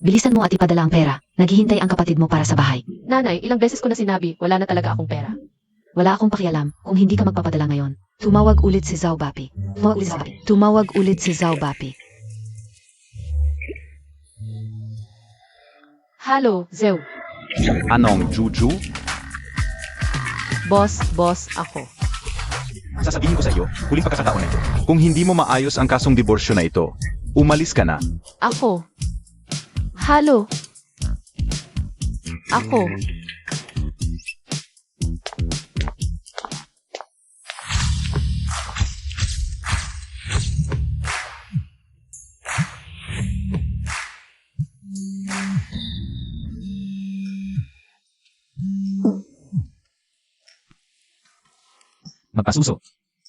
Bilisan mo at ipadala ang pera. Naghihintay ang kapatid mo para sa bahay. Nanay, ilang beses ko na sinabi, wala na talaga akong pera. Wala akong pakialam kung hindi ka magpapadala ngayon. Tumawag ulit si Zhao Bapi. Tumawag ulit si Zhao Bapi. Halo, Zew. Anong Juju? Boss ako. Sasabihin ko sa iyo, huling pagkakataon na ito. Kung hindi mo maayos ang kasong diborsyo na ito, umalis ka na. Ako. Halo. Ako. Magpasuso.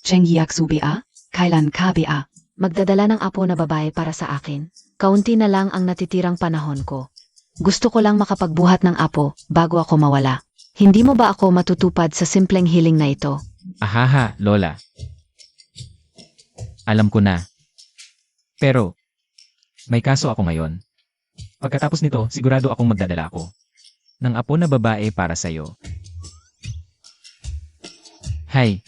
Cheng Yaksu Bia, kailan ka Bia? Magdadala ng apo na babae para sa akin. Kaunti na lang ang natitirang panahon ko. Gusto ko lang makapagbuhat ng apo bago ako mawala. Hindi mo ba ako matutupad sa simpleng hiling na ito? Ahaha, Lola. Alam ko na. Pero, may kaso ako ngayon. Pagkatapos nito, sigurado akong magdadala ako ng apo na babae para sa'yo. Hay.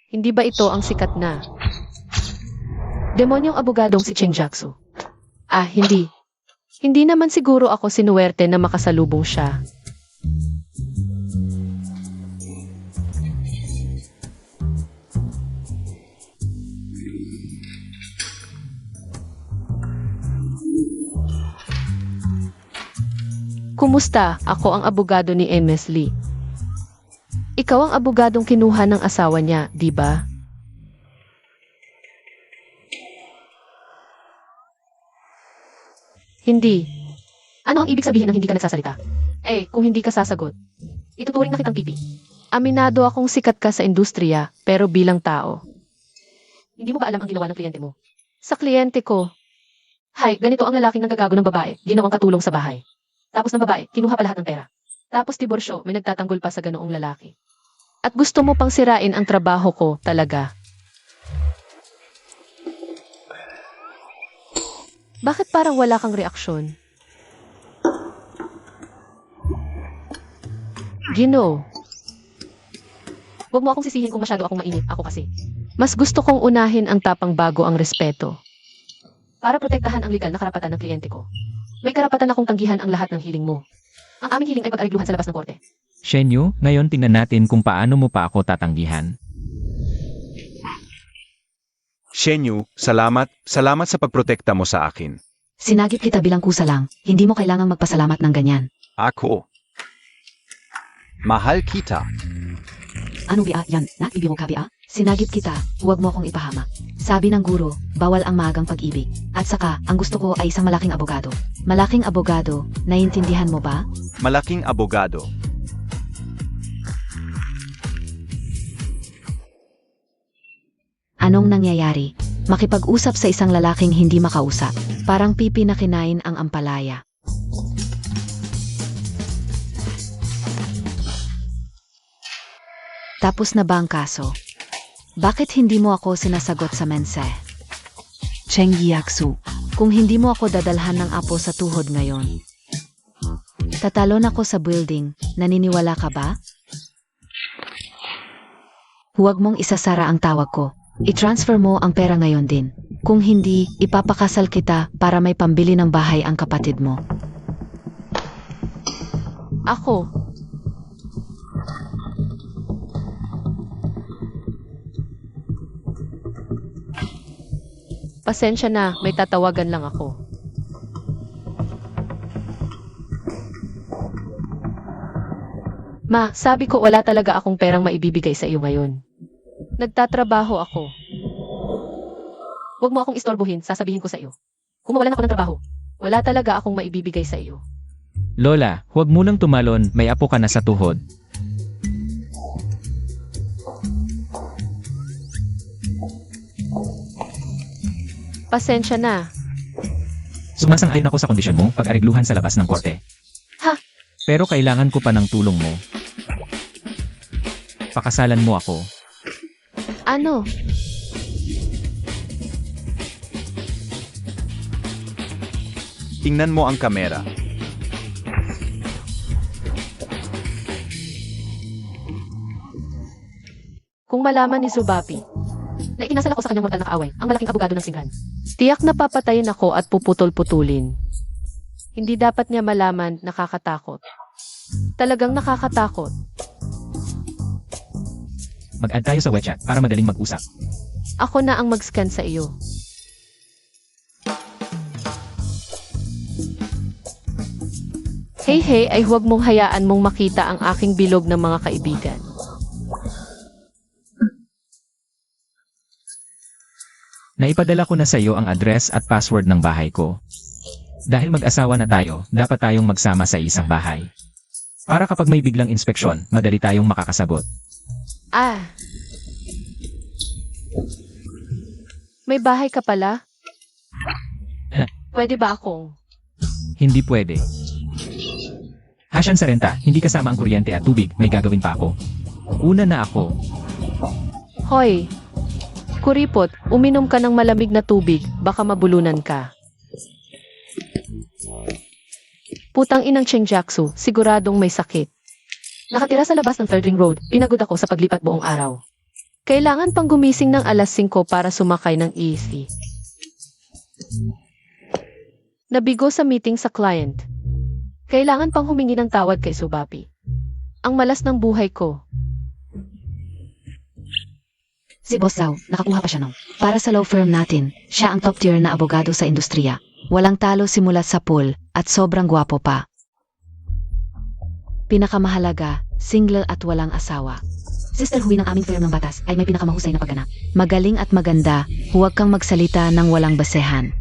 Hindi ba ito ang sikat na demonyong abogadong si Cheng Jaksu? Hindi. Hindi naman siguro ako sinuwerte na makasalubong siya. Kumusta? Ako ang abogado ni MS Lee. Ikaw ang abogadong kinuha ng asawa niya, di ba? Hindi. Ano ang ibig sabihin ng hindi ka nagsasalita? Kung hindi ka sasagot, ituturing na kitang pipi. Aminado akong sikat ka sa industriya, pero bilang tao. Hindi mo ba alam ang ginawa ng kliyente mo? Sa kliyente ko, ganito ang lalaking nanggagago ng babae, ginawang katulong sa bahay. Tapos ng babae, kinuha pa lahat ng pera. Tapos diborsyo, may nagtatanggol pa sa ganoong lalaki. At gusto mo pang sirain ang trabaho ko, talaga. Bakit parang wala kang reaksyon? Gino. Huwag mo akong sisihin kung masyado akong mainit. Ako kasi. Mas gusto kong unahin ang tapang bago ang respeto. Para protektahan ang legal na karapatan ng kliyente ko. May karapatan akong tanggihan ang lahat ng hiling mo. Ang aming hiling ay pag-arigluhan sa labas ng korte. Shenyu, ngayon tingnan natin kung paano mo pa ako tatanggihan. Shenyu, salamat sa pagprotekta mo sa akin. Sinagip kita bilang kusa lang. Hindi mo kailangang magpasalamat ng ganyan. Ako. Mahal kita. Ano Bia? Yan, ibiro ka Bia? Sinagip kita, huwag mo akong ipahama. Sabi ng guro, bawal ang maagang pag-ibig. At saka, ang gusto ko ay isang malaking abogado. Malaking abogado, naiintindihan mo ba? Malaking abogado. Anong nangyayari? Makipag-usap sa isang lalaking hindi makausap. Parang pipi na kinain ang ampalaya. Tapos na ba ang kaso? Bakit hindi mo ako sinasagot sa mense? Cheng Yaksu, kung hindi mo ako dadalhan ng apo sa tuhod ngayon, tatalon ako sa building, naniniwala ka ba? Huwag mong isasara ang tawag ko. I-transfer mo ang pera ngayon din. Kung hindi, ipapakasal kita para may pambili ng bahay ang kapatid mo. Ako. Pasensya na, may tatawagan lang ako. Ma, sabi ko wala talaga akong perang maibibigay sa iyo ngayon. Nagtatrabaho ako. Huwag mo akong istorbohin, sasabihin ko sa iyo. Kung mawalan ako ng trabaho, wala talaga akong maibibigay sa iyo. Lola, huwag mo nang tumalon, may apo ka na sa tuhod. Pasensya na. Sumasang-ayon ako sa kondisyon mo pag-arigluhan sa labas ng korte. Ha? Pero kailangan ko pa ng tulong mo. Pakasalan mo ako. Ano? Tingnan mo ang kamera. Kung malaman ni Subapi na ikinasal ako sa kanyang mortal na kaaway, ang malaking abogado ng singgan. Tiyak na papatayin ako at puputol-putulin. Hindi dapat niya malaman, nakakatakot. Talagang nakakatakot. Mag-add tayo sa WeChat para madaling mag-usap. Ako na ang mag-scan sa iyo. Hey ay huwag mong hayaan mong makita ang aking bilog ng mga kaibigan. Naipadala ko na sa iyo ang address at password ng bahay ko. Dahil mag-asawa na tayo, dapat tayong magsama sa isang bahay. Para kapag may biglang inspeksyon, madali tayong makakasagot. Ah. May bahay ka pala? Pwede ba akong? Hindi pwede. Hasyan sa renta, hindi kasama ang kuryente at tubig, may gagawin pa ako. Una na ako. Hoy. Kuripot, uminom ka ng malamig na tubig, baka mabulunan ka. Putang inang Chengjiaxu, siguradong may sakit. Nakatira sa labas ng Third Ring Road, pinagod ako sa paglipat buong araw. Kailangan pang gumising ng alas 5 para sumakay ng EC. Nabigo sa meeting sa client. Kailangan pang humingi ng tawad kay Subapi. Ang malas ng buhay ko. Si Boss Zhao, nakakuha pa siya nung. Para sa law firm natin, siya ang top tier na abogado sa industriya. Walang talo simula sa pool, at sobrang gwapo pa. Pinakamahalaga, single at walang asawa. Sister Hui ng aming firm ng batas ay may pinakamahusay na pagganap. Magaling at maganda, huwag kang magsalita ng walang basehan.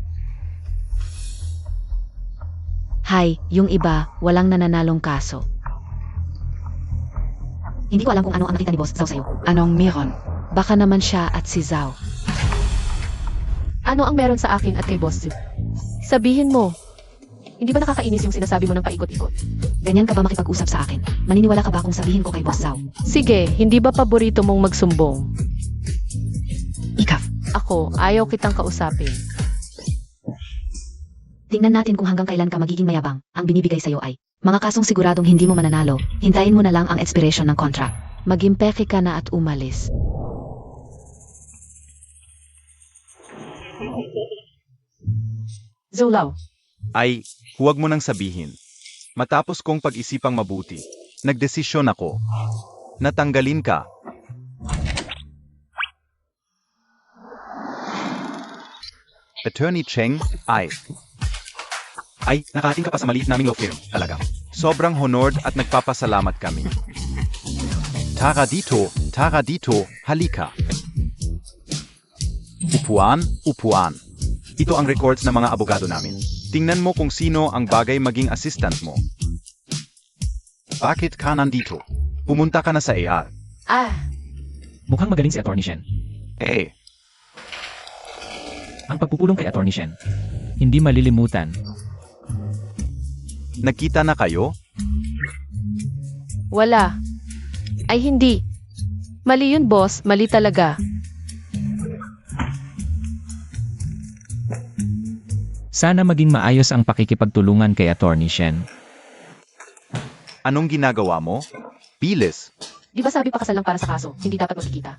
Hay, yung iba, walang nananalong kaso. Hindi ko alam kung ano ang nakita ni Boss Zhao sa'yo. Anong meron? Baka naman siya at si Zhao. Ano ang meron sa akin at kay Boss Zhu? Sabihin mo. Hindi ba nakakainis yung sinasabi mo ng paikot-ikot? Ganyan ka ba makipag-usap sa akin? Maniniwala ka ba kung sabihin ko kay Boss Zhao? Sige, hindi ba paborito mong magsumbong? Ikaf, Ako, ayaw kitang kausapin. tingnan natin kung hanggang kailan ka magiging mayabang. Ang binibigay sa'yo ay mga kasong siguradong hindi mo mananalo. Hintayin mo na lang ang expiration ng contract. Magimpeke ka na at umalis. Zulao, Ay, huwag mo nang sabihin. Matapos kong pag-isipang mabuti, nagdesisyon ako. Natanggalin ka. Attorney Cheng, ay, nakating ka pa sa maliit naming law firm, talaga. Sobrang honored at nagpapasalamat kami. Tara dito, halika. Upuan. Ito ang records ng mga abogado namin. Tingnan mo kung sino ang bagay maging assistant mo. Bakit ka nandito? Pumunta ka na sa AR. Mukhang magaling si Atty. Shen. Ang pagpupulong kay Atty. Shen. Hindi malilimutan. Nagkita na kayo? wala. Ay hindi. Mali yun, boss. Mali talaga. Sana maging maayos ang pakikipagtulungan kay Atty. Shen. Anong ginagawa mo? Bilis. Di ba sabi pakasal lang para sa kaso, hindi dapat magkikita?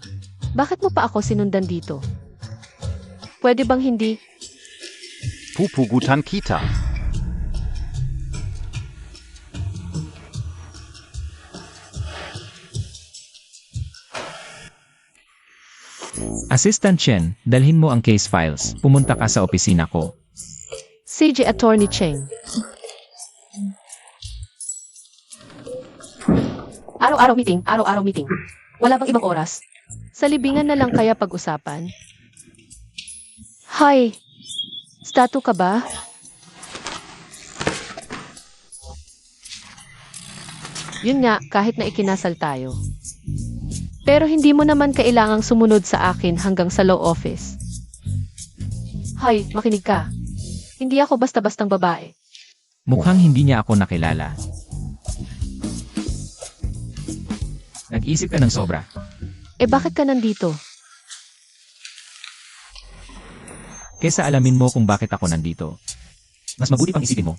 Bakit mo pa ako sinundan dito? Pwede bang hindi? Pupugutan kita. Assistant Chen, dalhin mo ang case files. Pumunta ka sa opisina ko. CJ Attorney Cheng. Araw-araw meeting. Wala bang ibang oras? Sa libingan na lang kaya pag-usapan? Hi! Statue ka ba? Yun nga, kahit na ikinasal tayo. Pero hindi mo naman kailangang sumunod sa akin hanggang sa law office. Hi, makinig ka. Hindi ako basta-bastang babae. Mukhang hindi niya ako nakilala. Nag-isip ka ng sobra. Eh bakit ka nandito? Kesa alamin mo kung bakit ako nandito. Mas mabuti pang isipin mo.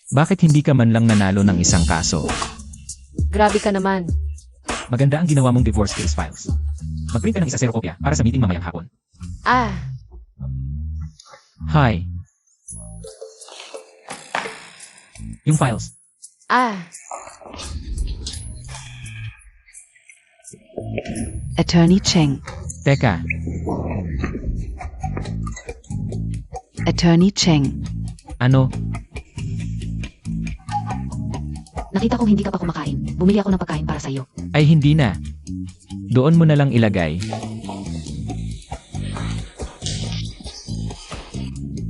Bakit hindi ka man lang nanalo ng isang kaso? Grabe ka naman. Maganda ang ginawa mong divorce case files. Mag-print ka ng isa 0 kopya para sa meeting mamayang hapon. Ah, Hi. Yung files. ah. Attorney Cheng. Teka, Attorney Cheng. ano? Nakita kong hindi ka pa kumakain. Bumili ako ng pagkain para sa'yo. Ay hindi na. Doon mo na lang ilagay.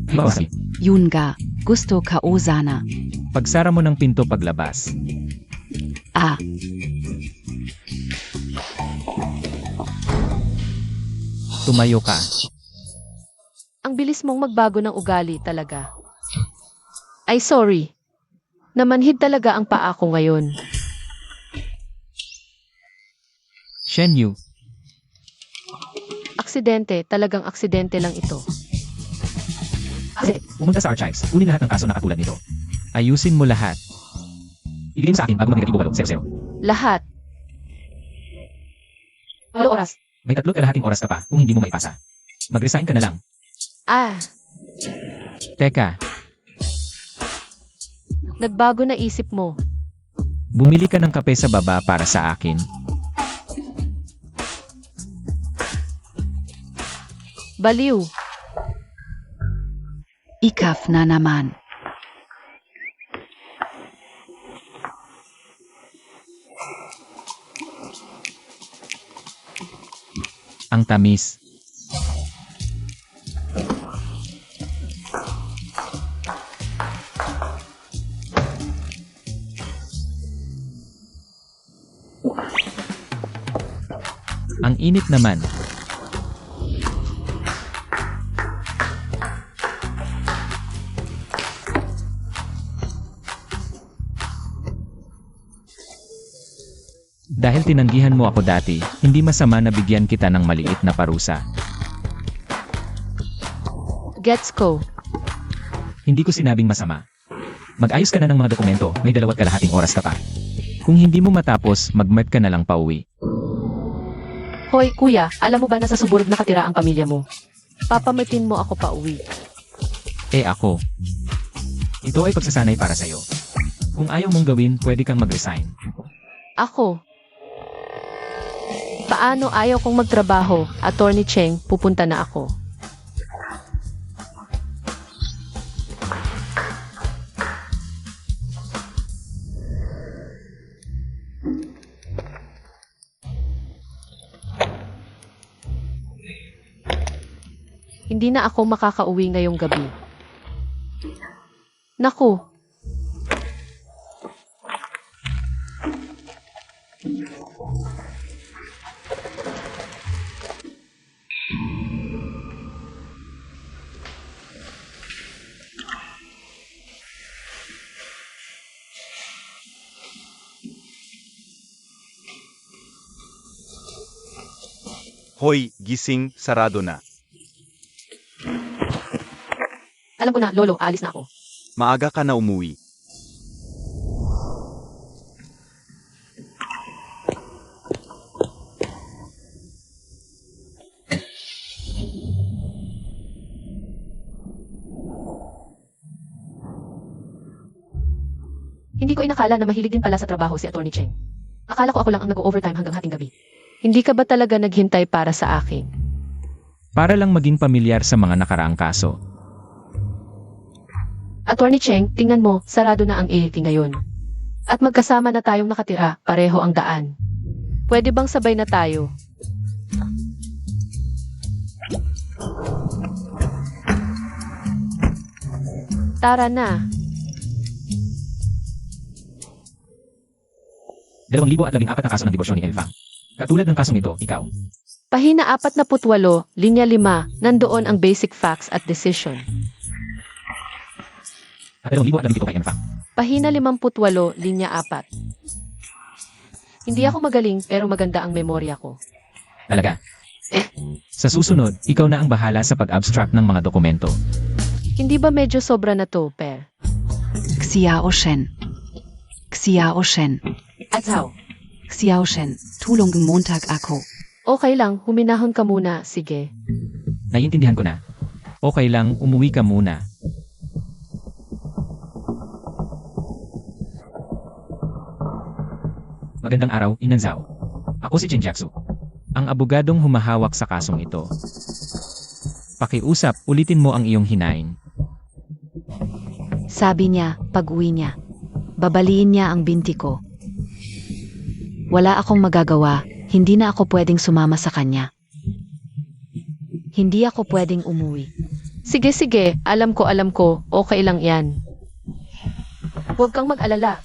Bawasan. Yun ga. Gusto ka o sana. Pagsara mo ng pinto paglabas. Ah, Tumayo ka. Ang bilis mong magbago ng ugali talaga. Ay sorry. Namanhid talaga ang paa ko ngayon. Shen Yu. Aksidente, talagang aksidente lang ito. Kasi, pumunta sa archives. Kunin lahat ng kaso na katulad nito. Ayusin mo lahat. Ibigay mo sa akin bago mag-negatibo 8, 00. Lahat. Ano oras? May 3 kalahating oras ka pa kung hindi mo maipasa. Mag-resign ka na lang. Ah, Teka, nagbago na isip mo. bumili ka ng kape sa baba para sa akin. Baliw. ikaf na naman. Ang tamis. Ang init naman. Dahil tinanggihan mo ako dati, hindi masama na bigyan kita ng maliit na parusa. Gets ko. Hindi ko sinabing masama. Mag-ayos ka na ng mga dokumento, may 2 kalahating oras ka pa. Kung hindi mo matapos, mag-merk ka na lang pauwi. Hoy, kuya, alam mo ba na sa suburb nakatira ang pamilya mo? Papamitin mo ako pa uwi. Eh ako. Ito ay pagsasanay para sa'yo. Kung ayaw mong gawin, pwede kang mag-resign. Ako. Paano ayaw kong magtrabaho, Attorney Cheng, pupunta na ako. Hindi na ako makakauwi ngayong gabi. Naku, Hoy, gising, sarado na. alam ko na, Lolo, alis na ako. Maaga ka na umuwi. Hindi ko inakala na mahilig din pala sa trabaho si Attorney Cheng. Akala ko ako lang ang nag-overtime hanggang hating gabi. Hindi ka ba talaga naghintay para sa akin? Para lang maging pamilyar sa mga nakaraang kaso. Attorney Cheng, tingnan mo, sarado na ang ALT ngayon. At magkasama na tayong nakatira, pareho ang daan. Pwede bang sabay na tayo? Tara na. 2014 na kaso ng diborsyon ni Elfang. Katulad ng kasong ito, ikaw. Pahina 48, linya 5, nandoon ang basic facts at decision. At 2017 kay Elfang. Pahina 58, linya 4. Hindi ako magaling pero maganda ang memorya ko. Talaga. Sa susunod, ikaw na ang bahala sa pag-abstract ng mga dokumento. Hindi ba medyo sobra na to, Per? Xiao Shen. Xiao Shen. At how? Xiao Shen. Tulong Montag ako. Okay lang, huminahon ka muna, sige. Naiintindihan ko na. Okay lang, umuwi ka muna. Magandang araw, Inang Zhao. Ako si Chen Jiaxu. Ang abogadong humahawak sa kasong ito. Pakiusap, ulitin mo ang iyong hinaing. Sabi niya, pag-uwi niya. Babaliin niya ang binti ko. Wala akong magagawa, hindi na ako pwedeng sumama sa kanya. Hindi ako pwedeng umuwi. Sige, alam ko, okay lang yan. Huwag kang mag-alala.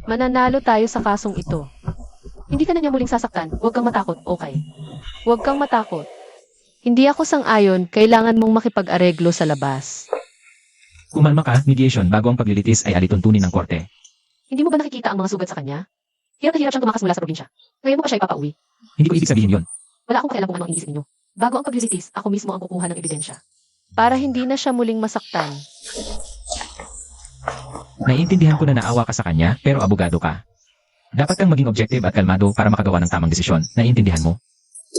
Mananalo tayo sa kasong ito. Hindi ka na niya muling sasaktan, huwag kang matakot, okay? Huwag kang matakot. Hindi ako sang-ayon, kailangan mong makipag-areglo sa labas. Kumalma ka, mediation bago ang paglilitis ay alituntunin ng korte. Hindi mo ba nakikita ang mga sugat sa kanya? Hirap na hirap siyang tumakas mula sa probinsya. Ngayon mo pa siya ipapauwi. Hindi ko ibig sabihin yon. Wala akong pakialam kung ano ang iniisip niyo. Bago ang paglilitis, ako mismo ang kukuha ng ebidensya. Para hindi na siya muling masaktan. Naiintindihan ko na naawa ka sa kanya, pero abogado ka. Dapat kang maging objective at kalmado para makagawa ng tamang desisyon. Naiintindihan mo?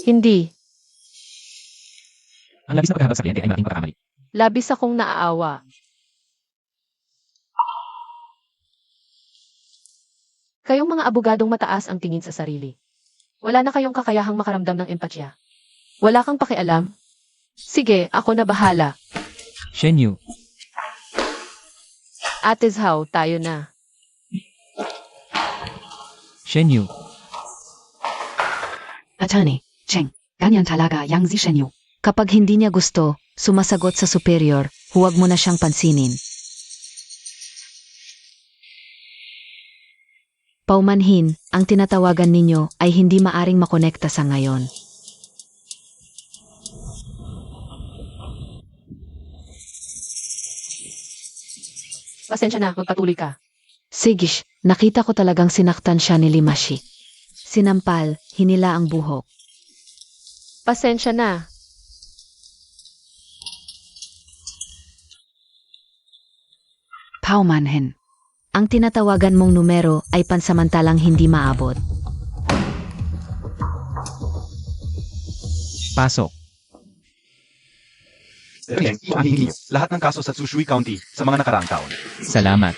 Hindi. Ang labis na paghahabag sa kliyente ay malaking pagkakamali. Labis akong naaawa. Kayong mga abogadong mataas ang tingin sa sarili. Wala na kayong kakayahang makaramdam ng empatya. Wala kang pakialam. Sige, ako na bahala. Shen Yu, Ate Zhao, tayo na. Shen Yu. Attorney, Cheng, ganyan talaga yang si Shen Yu. Kapag hindi niya gusto, sumasagot sa superior, huwag mo na siyang pansinin. Paumanhin, ang tinatawagan ninyo ay hindi maaring makonekta sa ngayon. Pasensya na, magpatuloy ka. Sigish, nakita ko talagang sinaktan siya ni Limashi. Sinampal, hinila ang buhok. Pasensya na. Paumanhin. Ang tinatawagan mong numero ay pansamantalang hindi maabot. Pasok. Cheng, ito ang hihingi niyo. Lahat ng kaso sa Tsushui County sa mga nakaraang taon. Salamat.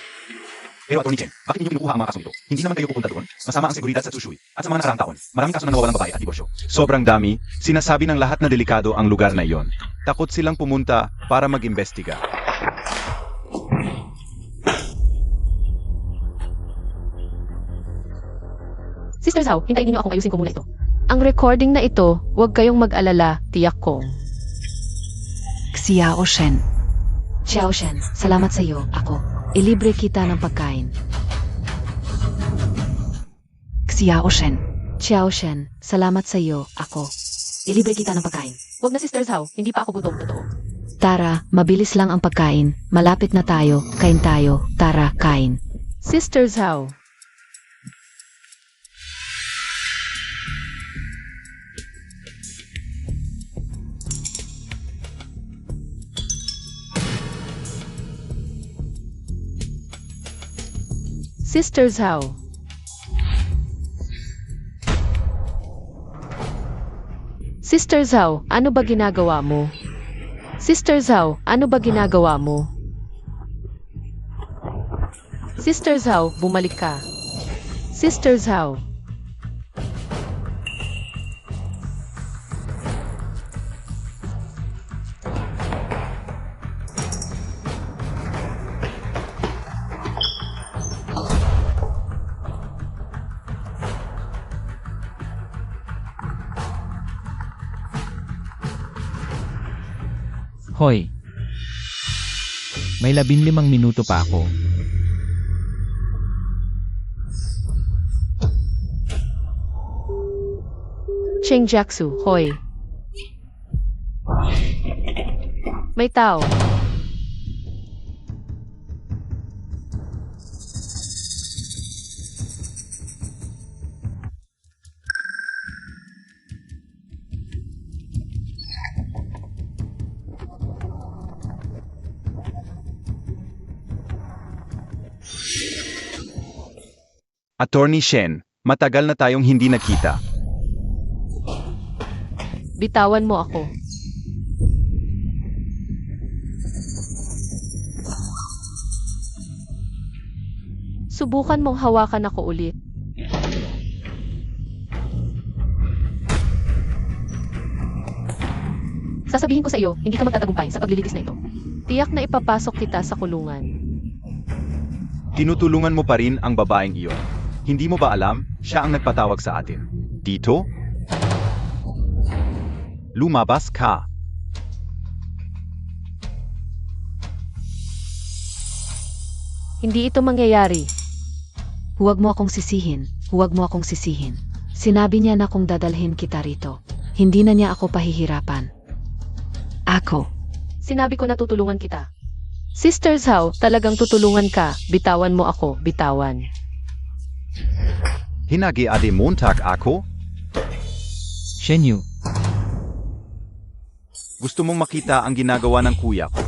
Pero Atty. Cheng, bakit niyo kinukuha ang mga kasong ito? Hindi naman kayo pupunta doon. Masama ang seguridad sa Tsushui. At sa mga nakaraang taon, maraming kaso na nawawalan ng babae at diborsyo. Sobrang dami, sinasabi ng lahat na delikado ang lugar na iyon. Takot silang pumunta para mag-imbestiga. Sister Zhao, hintayin niyo akong ayusin ko muna ito. Ang recording na ito, huwag kayong mag-alala, tiyak ko. Xiao Shen. Xiao Shen, salamat sa iyo, ako. Ilibre kita ng pagkain. Xiao Shen. Xiao Shen, salamat sa iyo, ako. Ilibre kita ng pagkain. Huwag na Sister Zhao, hindi pa ako gutom, totoo. Tara, mabilis lang ang pagkain. Malapit na tayo, kain tayo. Tara, kain. Sister Zhao. Sister Zhao. Sister Zhao, ano ba ginagawa mo? Sister Zhao, ano ba ginagawa mo? Sister Zhao, bumalik ka. Sister Zhao. Hoy. May 15 minuto pa ako. Cheng Jiaxu, hoy. May tao. Attorney Shen, matagal na tayong hindi nakita. Bitawan mo ako. Subukan mong hawakan ako ulit. Sasabihin ko sa iyo, hindi ka magtatagumpay sa paglilitis na ito. Tiyak na ipapasok kita sa kulungan. Tinutulungan mo pa rin ang babaeng iyon. Hindi mo ba alam, siya ang nagpatawag sa atin. Dito? Lumabas ka. Hindi ito mangyayari. Huwag mo akong sisihin, huwag mo akong sisihin. Sinabi niya na kung dadalhin kita rito. Hindi na niya ako pahihirapan. Ako. Sinabi ko na tutulungan kita. Sister Zhao, talagang tutulungan ka. Bitawan mo ako, bitawan. Hinagi ade Montag ako? Shenyu, Gusto mong makita ang ginagawa ng kuya ko.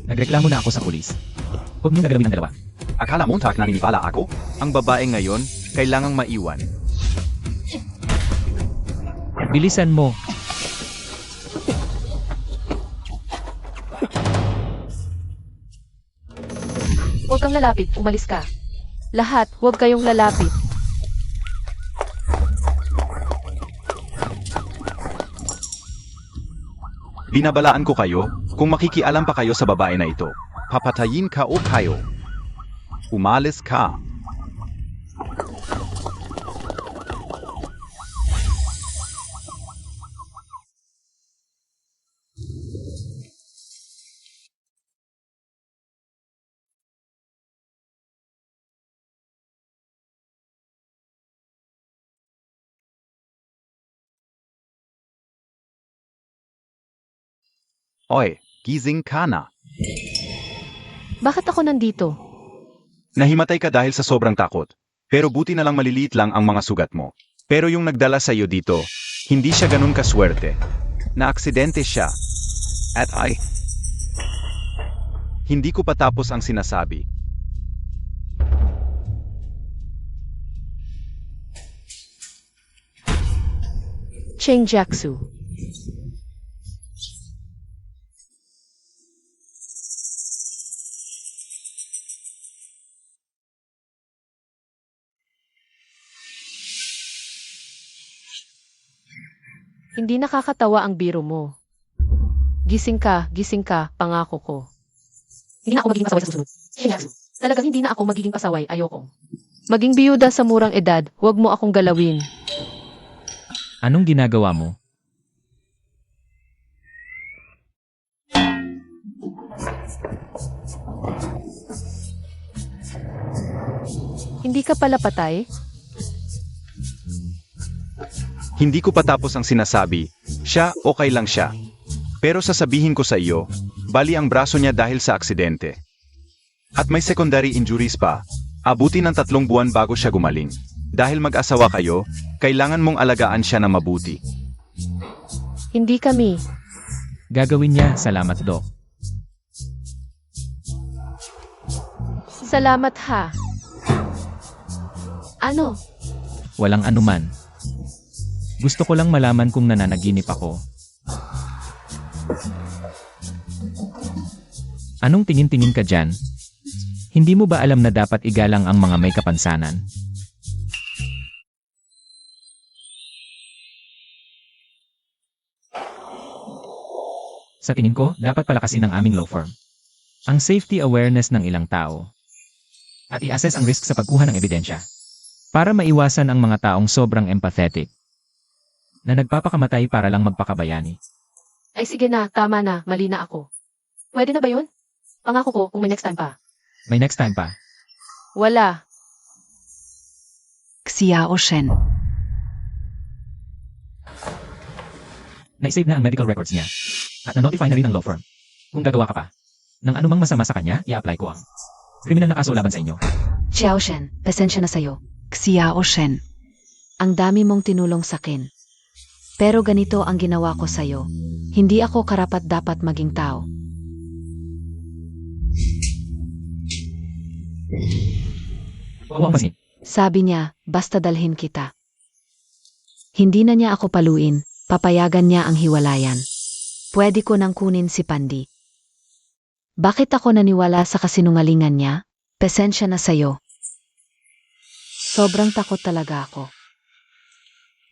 nagreklamo na ako sa pulis. Huwag niyong gagalawin ang dalawa. Akala Montag naniniwala ako? Ang babae ngayon, kailangang maiwan. Bilisan mo. Huwag kang lalapit, umalis ka. Lahat, huwag kayong lalapit. Binabalaan ko kayo, kung makikialam pa kayo sa babae na ito, papatayin ka o kayo. Umalis ka. Oy, gising ka na. Bakit ako nandito? Nahimatay ka dahil sa sobrang takot. Pero buti na lang maliliit lang ang mga sugat mo. Pero yung nagdala sa iyo dito, hindi siya ganun kaswerte. Na-aksidente siya. At ay... Hindi ko pa tapos ang sinasabi. Cheng Jiaxu. Hindi nakakatawa ang biro mo. Gising ka, pangako ko. Hindi na ako magiging pasaway sa susunod. Talagang hindi na ako magiging pasaway, ayoko. Maging biyuda sa murang edad, huwag mo akong galawin. Anong ginagawa mo? Hindi ka pala patay? Hindi ko pa tapos ang sinasabi. Siya, okay lang siya. Pero sasabihin ko sa iyo, bali ang braso niya dahil sa aksidente. At may secondary injuries pa. Abuti ng 3 buwan bago siya gumaling. Dahil mag-asawa kayo, kailangan mong alagaan siya na mabuti. Hindi kami. Gagawin niya, salamat Doc. Salamat ha. Ano? Walang anuman. Gusto ko lang malaman kung nananaginip ako. Anong tingin-tingin ka dyan? Hindi mo ba alam na dapat igalang ang mga may kapansanan? Sa tingin ko, dapat palakasin ang aming law firm. Ang safety awareness ng ilang tao. At i-assess ang risk sa pagkuha ng ebidensya. Para maiwasan ang mga taong sobrang empathetic. Na nagpapakamatay para lang magpakabayani. Ay sige na, tama na, mali na ako. Pwede na ba yun? Pangako ko kung may next time pa. May next time pa. Wala. Xiao Shen. Na-save na ang medical records niya. At na-notify na rin ang law firm. Kung gagawa ka pa ng anumang masama sa kanya, i-apply ko ang kriminal na kaso laban sa inyo. Xiao Shen, pasensya na sa'yo. Xiao Shen. Ang dami mong tinulong sa'kin. Pero ganito ang ginawa ko sa'yo. Hindi ako karapat-dapat maging tao. Huwag mo masin. Sabi niya, basta dalhin kita. Hindi na niya ako paluin, papayagan niya ang hiwalayan. Pwede ko nang kunin si Pandi. Bakit ako naniwala sa kasinungalingan niya? Pasensya na sa'yo. Sobrang takot talaga ako.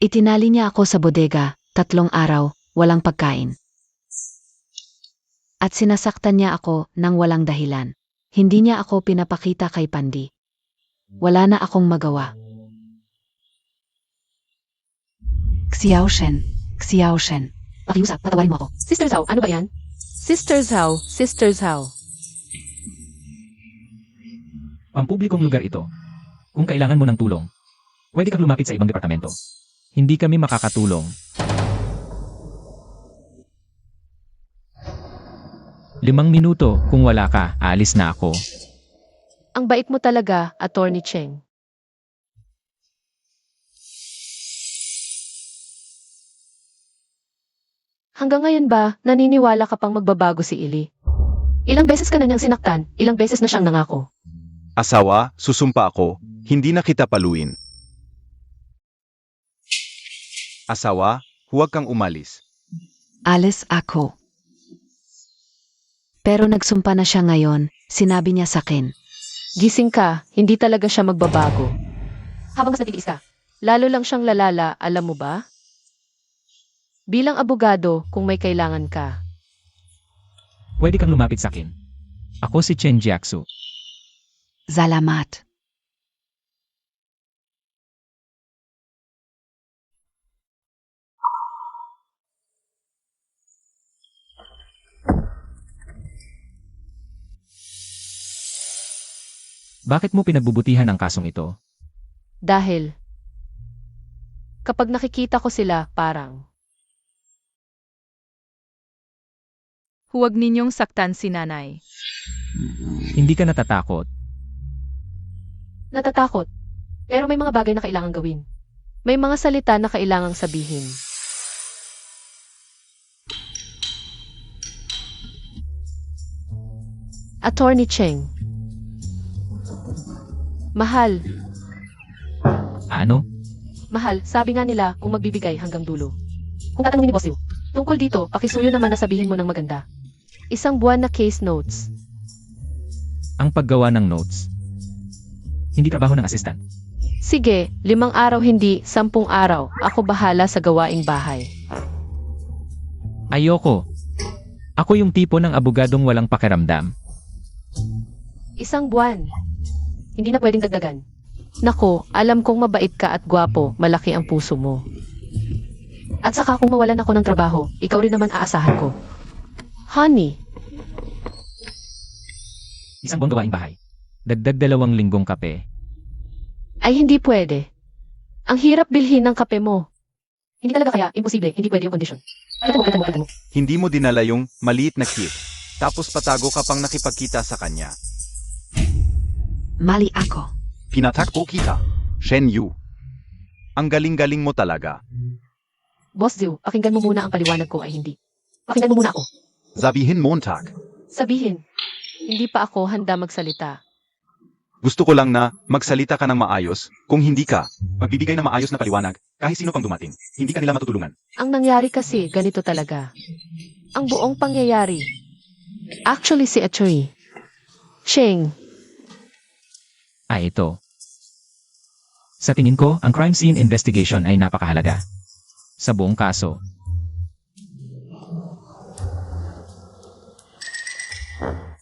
Itinali niya ako sa bodega, 3 araw, walang pagkain. At sinasaktan niya ako nang walang dahilan. Hindi niya ako pinapakita kay Pandi. Wala na akong magawa. Xiaoshen. Pakiusap, patawarin mo ako. Sister Zhao, ano ba yan? Sister Zhao. Pampublikong lugar ito. Kung kailangan mo ng tulong, pwede kang lumapit sa ibang departamento. Hindi kami makakatulong. 5 minuto, kung wala ka, aalis na ako. Ang bait mo talaga, Attorney Cheng. Hanggang ngayon ba, naniniwala ka pang magbabago si Ili? Ilang beses ka na niyang sinaktan, ilang beses na siyang nangako. Asawa, susumpa ako, hindi na kita paluin. Asawa, huwag kang umalis. Alis ako. Pero nagsumpa na siya ngayon, sinabi niya sa akin. Gising ka, hindi talaga siya magbabago. Habang mas natitiis ka, lalo lang siyang lalala, alam mo ba? Bilang abogado, kung may kailangan ka. Pwede kang lumapit sa akin. Ako si Chen Jiaxu. Salamat. Bakit mo pinagbubutihan ang kasong ito? Dahil, kapag nakikita ko sila, parang, Huwag ninyong saktan si nanay. Hindi ka natatakot. natatakot. Pero may mga bagay na kailangang gawin. May mga salita na kailangang sabihin. Attorney Cheng. Mahal, Ano? mahal, sabi nga nila kung magbibigay hanggang dulo. Kung tatanungin ni Boss Liu, tungkol dito, pakisuyo naman na sabihin mo ng maganda. 1 buwan na case notes. Ang paggawa ng notes. Hindi trabaho ng assistant. Sige, 5 araw hindi, 10 araw. Ako bahala sa gawaing bahay. Ayoko. Ako yung tipo ng abogadong walang pakiramdam. 1 buwan. Hindi na pwedeng dagdagan. Nako, alam kong mabait ka at gwapo, malaki ang puso mo. At saka kung mawalan ako ng trabaho, ikaw rin naman aasahan ko. Honey, 1 buwang gawaing bahay. Dagdag 2 linggong kape. ay hindi pwede. Ang hirap bilhin ng kape mo. Hindi talaga kaya, imposible, hindi pwede yung kondisyon. Kita mo. Hindi mo dinala yung maliit na kit. Tapos patago ka pang nakipagkita sa kanya. Mali ako. Pinatakbo kita. Shen Yu. Ang galing-galing mo talaga. Boss Liu, pakinggan mo muna ang paliwanag ko ay hindi. Pakinggan mo muna ako. Sabihin Montag. Sabihin, hindi pa ako handa magsalita. Gusto ko lang na magsalita ka ng maayos. Kung hindi ka, magbibigay ng maayos na paliwanag, kahit sino pang dumating, hindi ka nila matutulungan. Ang nangyari kasi, ganito talaga. Ang buong pangyayari. Actually, si Attorney Cheng, Ito. Sa tingin ko, ang crime scene investigation ay napakahalaga. Sa buong kaso.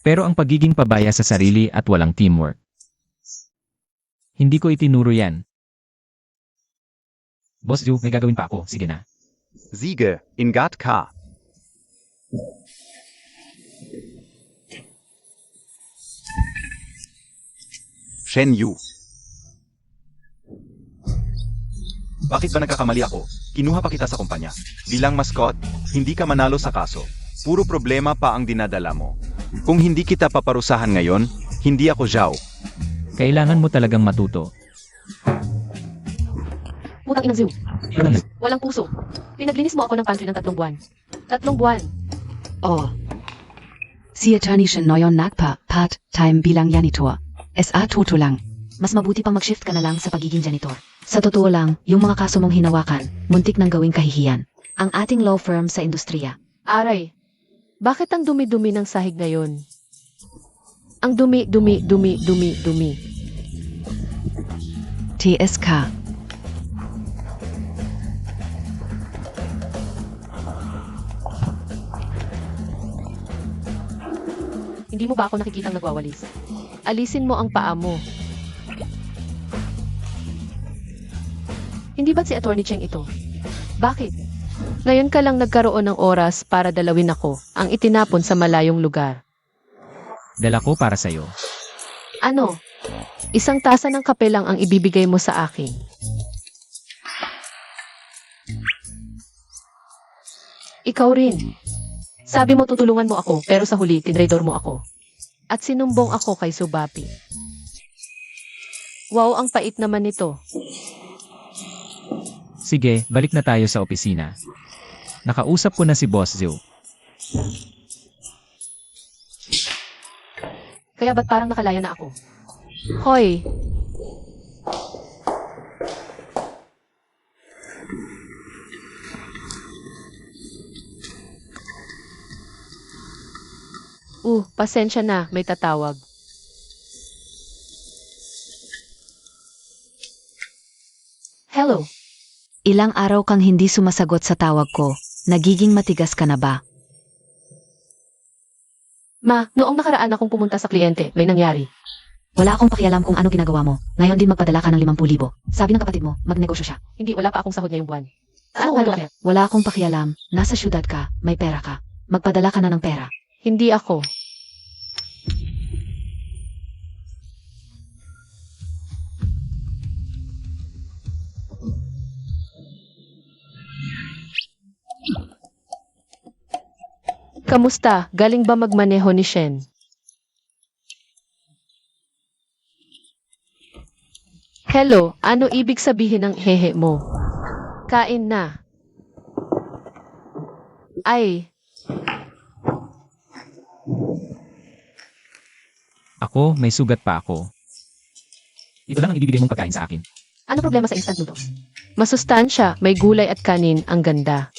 Pero ang pagiging pabaya sa sarili at walang teamwork. Hindi ko itinuro yan. Boss Liu, may gagawin pa ako. Sige na. Siege, ingat ka. Shen Yu. Bakit ba nagkakamali ako? Kinuha pa kita sa kumpanya. Bilang mascot, hindi ka manalo sa kaso. Puro problema pa ang dinadala mo. Kung hindi kita paparusahan ngayon, hindi ako Zhao. Kailangan mo talagang matuto. Putang inang zoo. Ilan na? Walang puso. Pinaglinis mo ako ng pantry ng 3 buwan. 3 buwan. Oh. Si attorney siya noyon part-time bilang janitor. SA toto lang. Mas mabuti pang mag-shift ka na lang sa pagiging janitor. Sa totoo lang, yung mga kaso mong hinawakan, muntik nang gawing kahihiyan. Ang ating law firm sa industriya. Aray, bakit ang dumi-dumi ng sahig ngayon? Ang dumi. TSK. Hindi mo ba ako nakikitang nagwawalis? Alisin mo ang paa mo. Hindi ba't si Attorney Cheng ito? Bakit? Ngayon ka lang nagkaroon ng oras para dalawin ako ang itinapon sa malayong lugar. Dala ko para sa'yo. Ano? Isang tasa ng kape lang ang ibibigay mo sa akin. Ikaw rin. Sabi mo tutulungan mo ako, pero sa huli, tinraidor mo ako. At sinumbong ako kay Subapi. Wow, ang pait naman nito. Sige, balik na tayo sa opisina. Nakausap ko na si Boss Zhu. Kaya ba't parang nakalaya na ako? Hoy! Pasensya na, may tatawag. Hello. Ilang araw kang hindi sumasagot sa tawag ko. Nagiging matigas ka na ba? Ma, noong nakaraan akong pumunta sa kliyente, may nangyari. Wala akong pakialam kung ano ginagawa mo. Ngayon din magpadala ka ng 50,000. Sabi ng kapatid mo, magnegosyo siya. Hindi, wala pa akong sahod ngayong buwan. Ano kaya? Wala akong pakialam. Nasa syudad ka, may pera ka. Magpadala ka na ng pera. Hindi ako. Kamusta? Galing ba magmaneho ni Shen? Hello, ano ibig sabihin ng hehe mo? Kain na. Ay, Ako, may sugat pa ako. Ito lang ang ibibigay mong pagkain sa akin. ano problema sa instant noodles? Masustansya, may gulay at kanin, ang ganda.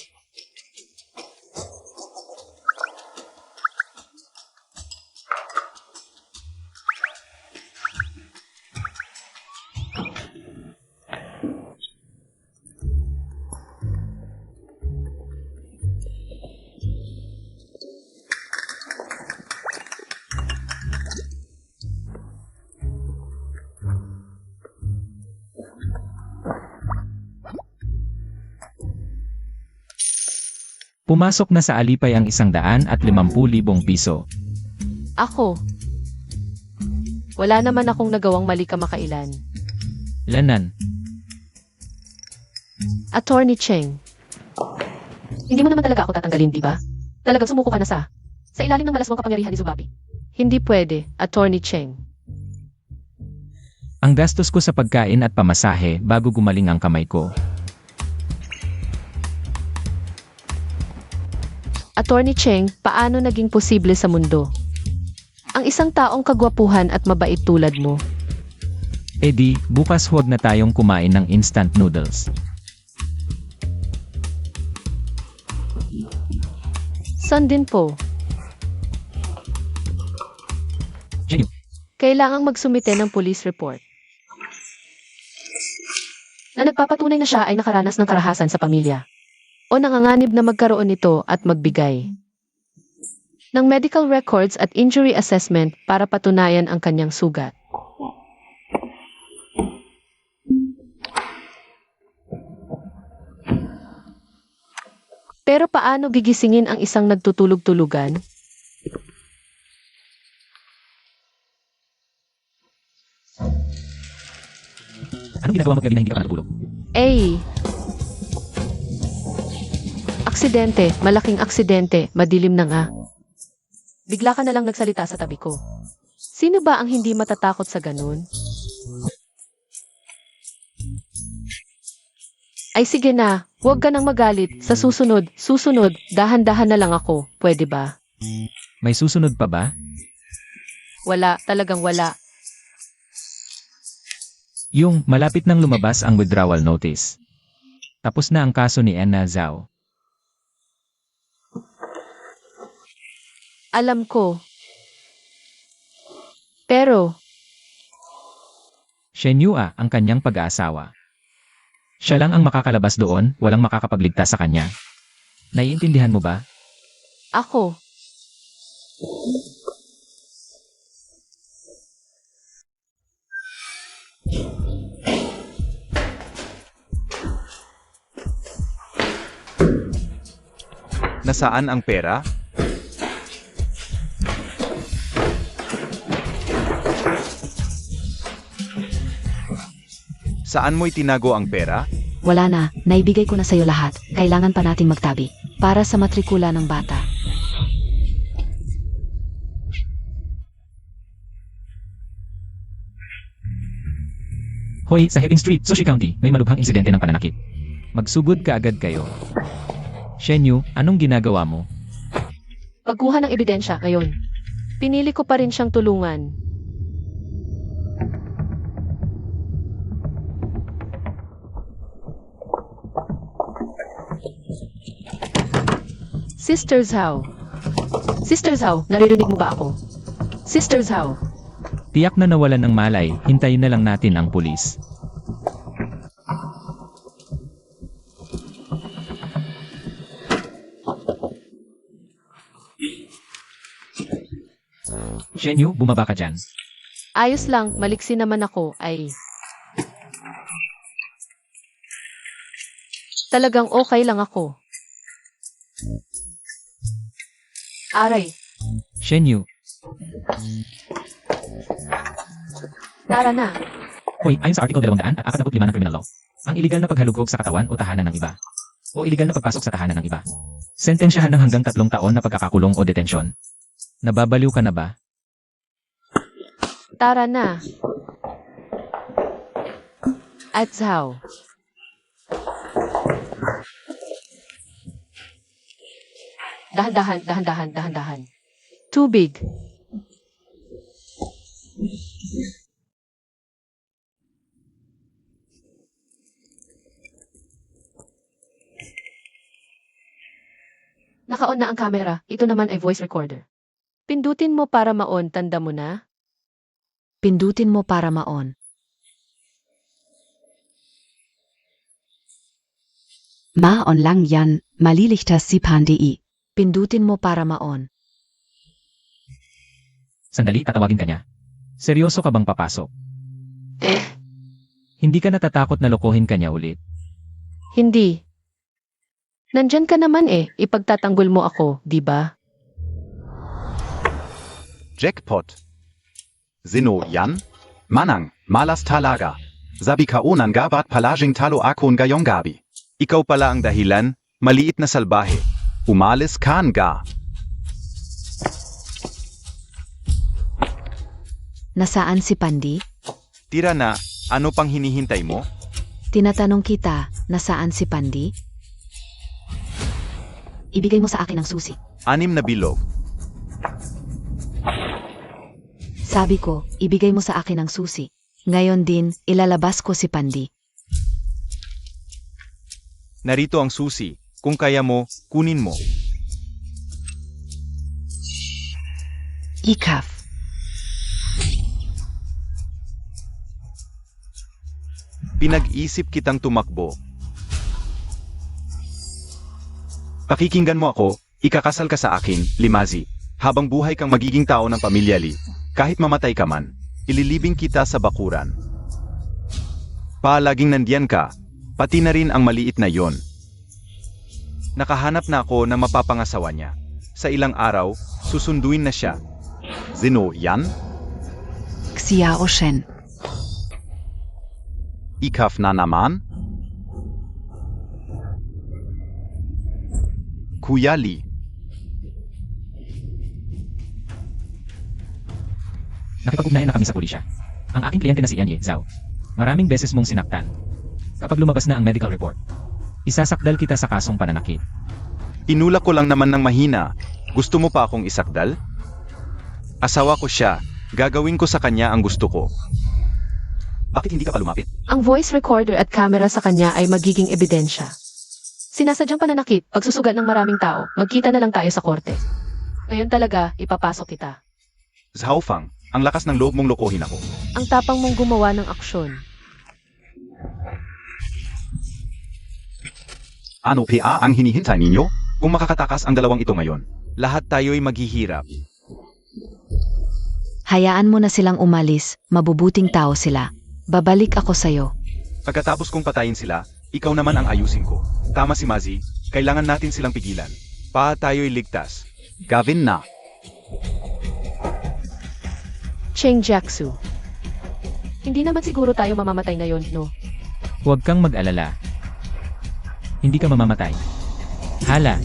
Pumasok na sa alipay ang 150,000 piso. Ako. Wala naman akong nagawang mali kamakailan. Lanan, Attorney Cheng. Hindi mo naman talaga ako tatanggalin, di ba? Talagang sumuko ka na sa ilalim ng malaswang kapangyarihan ni Zubapi. Hindi pwede, Attorney Cheng. ang gastos ko sa pagkain at pamasahe bago gumaling ang kamay ko. Attorney Cheng, paano naging posible sa mundo? Ang isang taong kagwapuhan at mabait tulad mo. Di, bukas huwag na tayong kumain ng instant noodles. San din po. Jenny, Kailangang magsumite ng police report. Na nagpapatunay na siya ay nakaranas ng karahasan sa pamilya. O nanganganib na magkaroon nito at magbigay ng medical records at injury assessment para patunayan ang kanyang sugat. Pero paano gigisingin ang isang nagtutulog-tulugan? anong ginagawa mo gabi na hindi ka pa natutulog? Aksidente, malaking aksidente, madilim na nga. Bigla ka na lang nagsalita sa tabi ko. Sino ba ang hindi matatakot sa ganun? Ay sige na, huwag ka nang magalit. Sa susunod, dahan-dahan na lang ako. Pwede ba? May susunod pa ba? Wala, talagang wala. Yung malapit nang lumabas ang withdrawal notice. Tapos na ang kaso ni Anna Zhao. Alam ko. Pero, Shen Yua ang kanyang pag-aasawa. Siya lang ang makakalabas doon, walang makakapagligtas sa kanya. Naiintindihan mo ba? ako. Nasaan ang pera? Saan mo itinago ang pera? Wala na, naibigay ko na sa'yo lahat. Kailangan pa nating magtabi. Para sa matrikula ng bata. Hoy, sa Heping Street, Sushi County, may malubhang insidente ng pananakit. Magsugod ka agad kayo. Shen Yu, anong ginagawa mo? Pagkuha ng ebidensya ngayon. Pinili ko pa rin siyang tulungan. Sister Zhao. Sister Zhao, naririnig mo ba ako? Sister Zhao. Tiyak na nawalan ng malay, hintayin na lang natin ang pulis. Shen Yu, bumaba ka dyan. Ayos lang, maliksi naman ako, ay. Talagang okay lang ako. Aray, Shen Yu, tara na. hoy, ayon sa Article 245 ng Criminal Law, ang iligal na paghalugog sa katawan o tahanan ng iba, o iligal na pagpasok sa tahanan ng iba, sentensyahan ng hanggang 3 taon na pagkakakulong o detensyon. Nababaliw ka na ba? Tara na. At Zhao. Dahan-dahan. Tubig. Naka-on na ang camera. Ito naman ay voice recorder. Pindutin mo para ma-on, tanda mo na? Pindutin mo para ma-on. Ma-on lang yan, malilichtas si Pandi. Pindutin mo para ma-on. Sandali, tatawagin ka niya. Seryoso ka bang papasok? Eh, Hindi ka natatakot na lokohin ka niya ulit. hindi. Nandyan ka naman eh. Ipagtatanggol mo ako, di ba? Jackpot. Zino yan? Manang, malas talaga. Sabi ka unan gabat palaging talo akon gayong gabi. Ikaw pala ang dahilan, maliit na salbahe. Umalis kan ga. Nasaan si Pandi? Tira na, ano pang hinihintay mo? Tinatanong kita, nasaan si Pandi? Ibigay mo sa akin ang susi. 6 na bilog. Sabi ko, ibigay mo sa akin ang susi. Ngayon din, ilalabas ko si Pandi. Narito ang susi. Kung kaya mo, kunin mo. Ikaf. Pinag-isip kitang tumakbo. Pakikinggan mo ako, ikakasal ka sa akin, Limazi. Habang buhay kang magiging tao ng pamilya Li. Kahit mamatay ka man, ililibing kita sa bakuran. Palaging nandiyan ka, pati na rin ang maliit na yon. Nakahanap na ako na mapapangasawa niya. Sa ilang araw, susunduin na siya. Zino yan? Xiao Shen. Ikaf na naman? Kuya Li. Nakipag-ugnayan na kami sa pulisya. Ang aking kliyente na si Anye Zhao. Maraming beses mong sinaktan. Kapag lumabas na ang medical report, Isasakdal kita sa kasong pananakit. Inulak ko lang naman ng mahina. Gusto mo pa akong isakdal? Asawa ko siya. Gagawin ko sa kanya ang gusto ko. Bakit hindi ka pa lumapit? Ang voice recorder at camera sa kanya ay magiging ebidensya. Sinasadyang pananakit, pagsusugat ng maraming tao, magkita na lang tayo sa korte. Ngayon talaga, ipapasok kita. Zhao Fang, ang lakas ng loob mong lokohin ako. Ang tapang mong gumawa ng aksyon. Ano pa ang hinihintay ninyo? Kung makakatakas ang dalawang ito ngayon, lahat tayo'y maghihirap. Hayaan mo na silang umalis, mabubuting tao sila. Babalik ako sa'yo. Pagkatapos kong patayin sila, ikaw naman ang ayusin ko. Tama si Mazi, kailangan natin silang pigilan. Tayo'y ligtas. Gavin na. Cheng Jiaxu. Hindi naman siguro tayo mamamatay ngayon, no? Huwag kang mag-alala. Hindi ka mamamatay. Hala,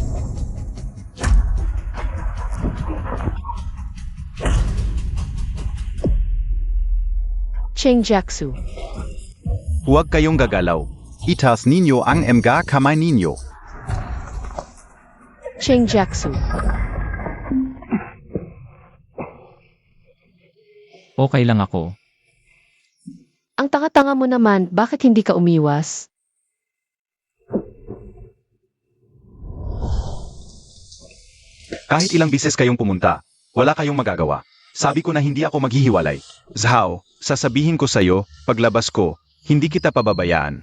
Cheng Jiaxu. Huwag kayong gagalaw. Itaas ninyo ang mga kamay ninyo. Cheng Jiaxu. okay lang ako. Ang tanga-tanga mo naman, bakit hindi ka umiwas? Kahit ilang bises kayong pumunta, wala kayong magagawa. Sabi ko na hindi ako maghihiwalay. Zhao, sasabihin ko sa'yo, paglabas ko, hindi kita pababayaan.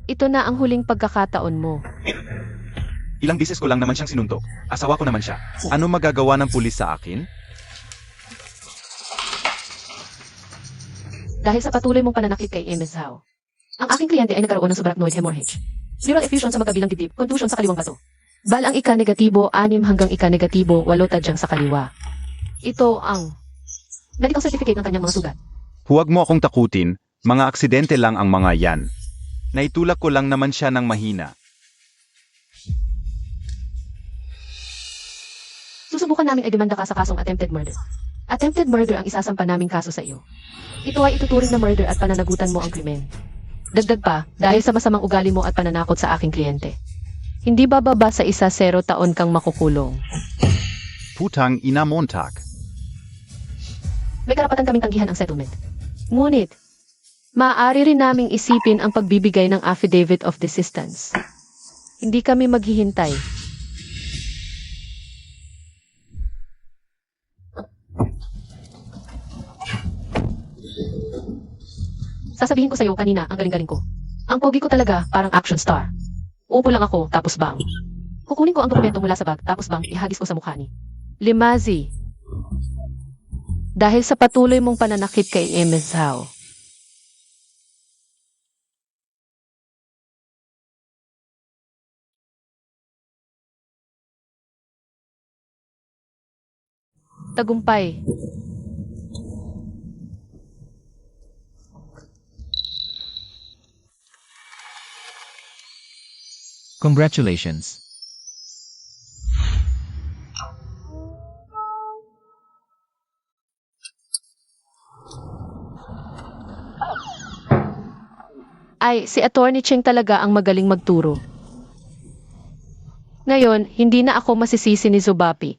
Ito na ang huling pagkakataon mo. Ilang bises ko lang naman siyang sinuntok. Asawa ko naman siya. Ano magagawa ng pulis sa akin? Dahil sa patuloy mong pananakit kay Ms. Zhao. Ang aking kliyente ay nagkaroon ng subarachnoid hemorrhage. Neural effusion sa magkabilang dibdib, contusion sa kaliwang baso. Balang ika-negatibo, 6 hanggang ika-negatibo, 8 tadyang sa kaliwa. Ito ang medical certificate ng kanyang mga sugat. Huwag mo akong takutin, mga aksidente lang ang mga yan. Naitulak ko lang naman siya ng mahina. Susubukan namin ay demanda ka sa kasong attempted murder. Attempted murder ang isasampa naming kaso sa iyo. Ito ay ituturing na murder at pananagutan mo ang krimen. Dagdag pa, dahil sa masamang ugali mo at pananakot sa aking kliyente. Hindi bababa sa 0 taon kang makukulong. Putang ina Montag. May karapatan kaming tanggihan ang settlement. Ngunit, maaari rin naming isipin ang pagbibigay ng affidavit of desistance. Hindi kami maghihintay. Sasabihin ko sa'yo kanina ang galing-galing ko. Ang pogi ko talaga parang action star. Uupo lang ako, tapos bang. Kukunin ko ang dokumento mula sa bag, tapos bang ihagis ko sa mukha ni Limazi. Dahil sa patuloy mong pananakit kay Ms. Zhao. Tagumpay. Congratulations. Ay, si Attorney Cheng talaga ang magaling magturo. Ngayon, hindi na ako masisisi ni Zubapi.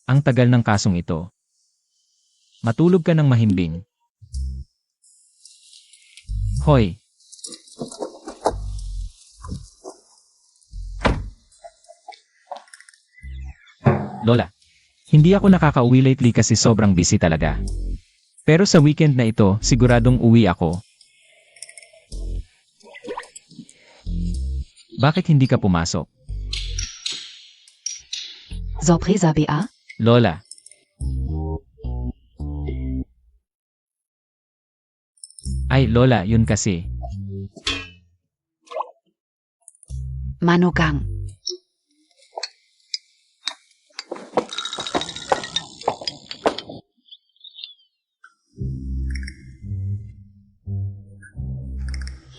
Ang tagal ng kasong ito. Matulog ka ng mahimbing. Hoy! Lola, hindi ako nakakauwi lately kasi sobrang busy talaga. Pero sa weekend na ito, siguradong uwi ako. Bakit hindi ka pumasok? Sorpresa BA? Lola. Ay, Lola, yun kasi. Manugang.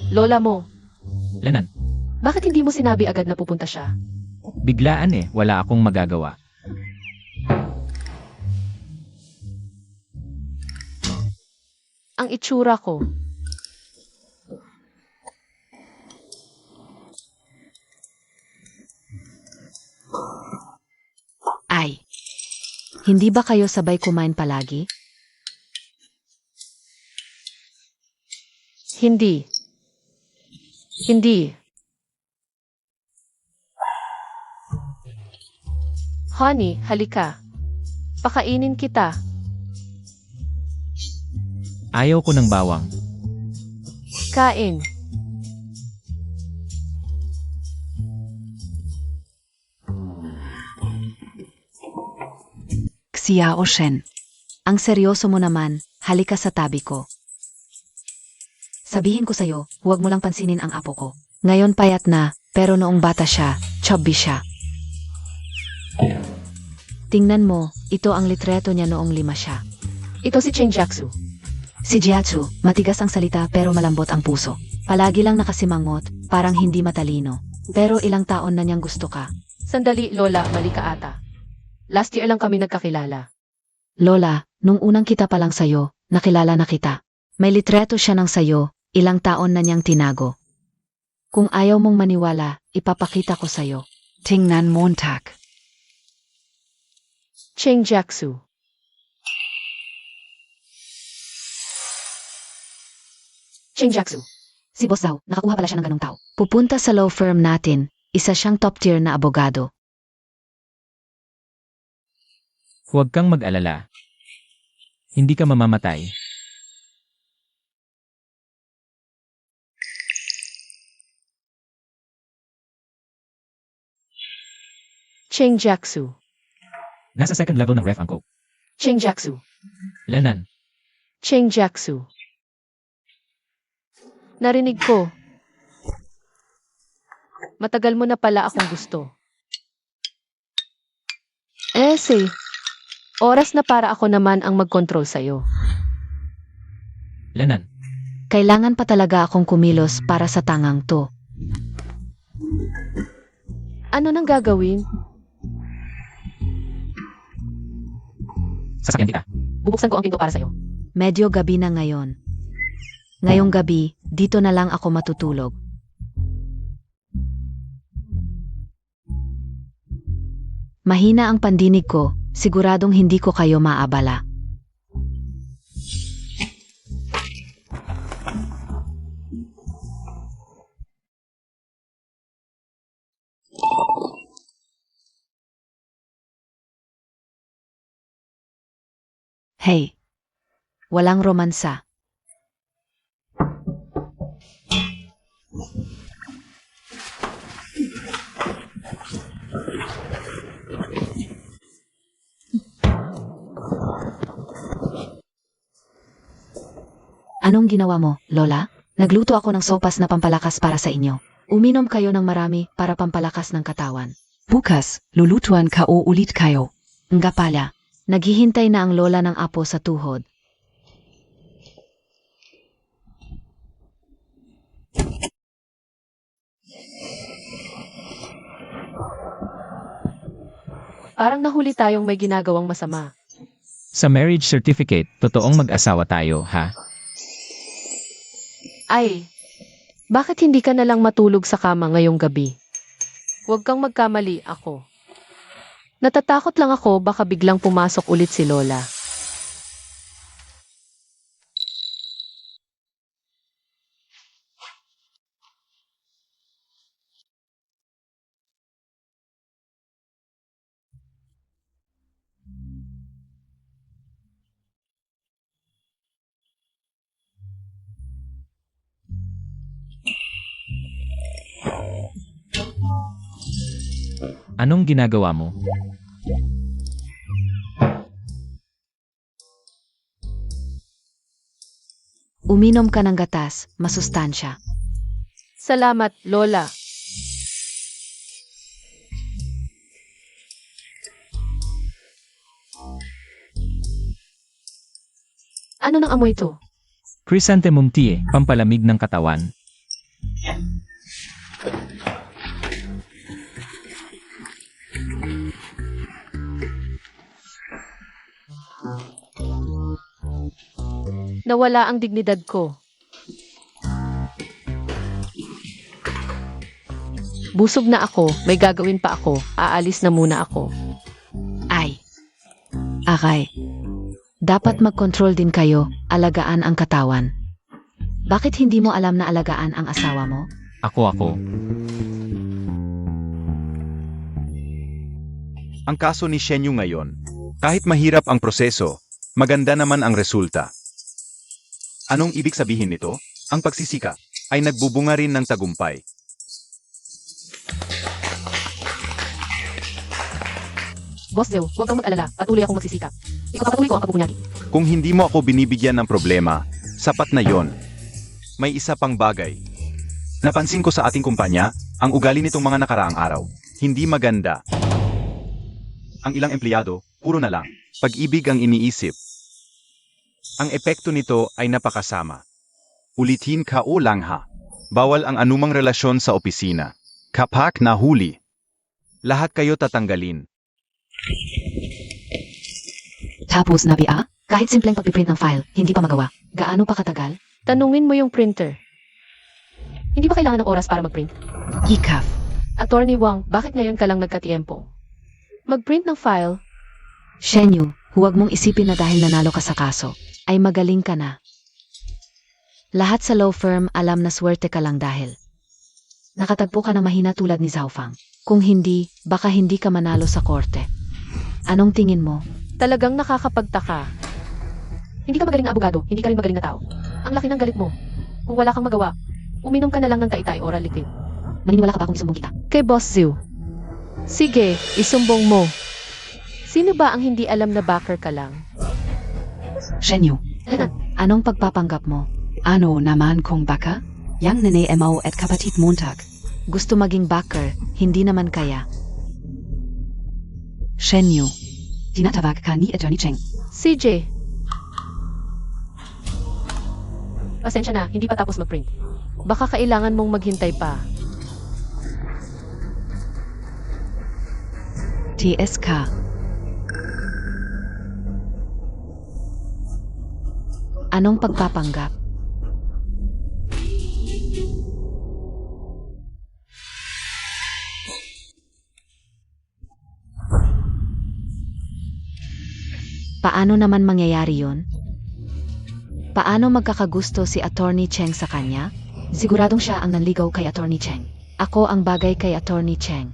Lola mo, Lanan, bakit hindi mo sinabi agad na pupunta siya? biglaan wala akong magagawa. Ang itsura ko. Ay, hindi ba kayo sabay kumain palagi? Hindi. Hindi. Honey, halika. Pakainin kita. Ayaw ko ng bawang. Kain. Xiao Shen. Ang seryoso mo naman, halika sa tabi ko. Sabihin ko sa'yo, huwag mo lang pansinin ang apo ko. Ngayon payat na, pero noong bata siya, chubby siya. Tingnan mo, ito ang litreto niya noong 5 siya. Ito si Cheng Jiaxu. Si Jiatsu, matigas ang salita pero malambot ang puso. Palagi lang nakasimangot, parang hindi matalino. Pero ilang taon na niyang gusto ka. Sandali, Lola, mali ka ata. Last year lang kami nagkakilala. Lola, nung unang kita pa lang sa'yo, nakilala na kita. May litreto siya ng sayo, ilang taon na niyang tinago. Kung ayaw mong maniwala, ipapakita ko sa'yo. Tingnan Montag. Cheng Jiaxu. Cheng Jiaxu. Si boss daw, nakakuha pala siya ng ganong tao. Pupunta sa law firm natin, isa siyang top tier na abogado. Huwag kang mag-alala. Hindi ka mamamatay. Cheng Jiaxu. Nasa second level ng ref ang coke. Cheng Jiaxu. Lanan, Cheng Jiaxu. Narinig ko. Matagal mo na pala akong gusto. Oras na para ako naman ang mag-control sa'yo. lanan. Kailangan pa talaga akong kumilos para sa tangang to. Ano nang gagawin? Sasakyan kita. Bubuksan ko ang pinto para sa'yo. Medyo gabi na ngayon. Ngayong gabi, dito na lang ako matutulog. Mahina ang pandinig ko, siguradong hindi ko kayo maabala. Hey, walang romansa. Anong ginawa mo, Lola? Nagluto ako ng sopas na pampalakas para sa inyo. Uminom kayo ng marami para pampalakas ng katawan. Bukas, lulutuan ka o ulit kayo. Nga pala, naghihintay na ang lola ng apo sa tuhod. Parang nahuli tayong may ginagawang masama. Sa marriage certificate, totoong mag-asawa tayo, ha? Ay, bakit hindi ka na lang matulog sa kama ngayong gabi? Huwag kang magkamali ako. Natatakot lang ako baka biglang pumasok ulit si Lola. Anong ginagawa mo? Uminom ka ng gatas, masustansya. Salamat, Lola. Ano nang amoy to? Chrysanthemum tea, pampalamig ng katawan. Nawala ang dignidad ko. Busog na ako, may gagawin pa ako, aalis na muna ako. Ay. Akay. Dapat mag-control din kayo, alagaan ang katawan. Bakit hindi mo alam na alagaan ang asawa mo? Ako. Ang kaso ni Shenyu ngayon, kahit mahirap ang proseso, maganda naman ang resulta. Anong ibig sabihin nito? Ang pagsisika ay nagbubunga rin ng tagumpay. Boss Zeo, huwag kang mag-alala, patuloy akong magsisikap. Ipagpapatuloy ko ang kabubunyagi. Kung hindi mo ako binibigyan ng problema, sapat na yon. May isa pang bagay. Napansin ko sa ating kumpanya, ang ugali nitong mga nakaraang araw. Hindi maganda. Ang ilang empleyado, puro na lang. Pag-ibig ang iniisip. Ang epekto nito ay napakasama. Ulitin ka o lang ha. Bawal ang anumang relasyon sa opisina. Kapag nahuli, lahat kayo tatanggalin. Tapos na bia? Kahit simpleng pagpiprint ng file, hindi pa magawa. Gaano pa katagal? Tanungin mo yung printer. Hindi ba kailangan ng oras para mag-print? Gikaf. Attorney Wang, bakit ngayon ka lang nagkatiempo? Mag-print ng file? Shenyu, huwag mong isipin na dahil nanalo ka sa kaso, ay magaling ka na. Lahat sa law firm alam na swerte ka lang dahil nakatagpo ka ng mahina tulad ni Zhao Fang. Kung hindi, baka hindi ka manalo sa korte. Anong tingin mo? Talagang nakakapagtaka. Hindi ka magaling na abogado, hindi ka rin magaling na tao. Ang laki ng galit mo. Kung wala kang magawa, uminom ka na lang ng taitay oral liquid. Maniniwala ka ba kung isumbong kita? Kay Boss Zhu. Sige, isumbong mo. Sino ba ang hindi alam na backer ka lang? Shenyu. Anong pagpapanggap mo? Ano naman kung baka? Yang nene mo at kapatid Montag. Gusto maging backer, hindi naman kaya. Shenyu. Tinatawag ka ni Attorney Cheng. CJ. Pasensya na, hindi pa tapos mag-print. Baka kailangan mong maghintay pa. TSK. Anong pagpapanggap? Paano naman mangyayari yon? Paano magkakagusto si Attorney Cheng sa kanya? Siguradong siya ang nanligaw kay Attorney Cheng. Ako ang bagay kay Attorney Cheng.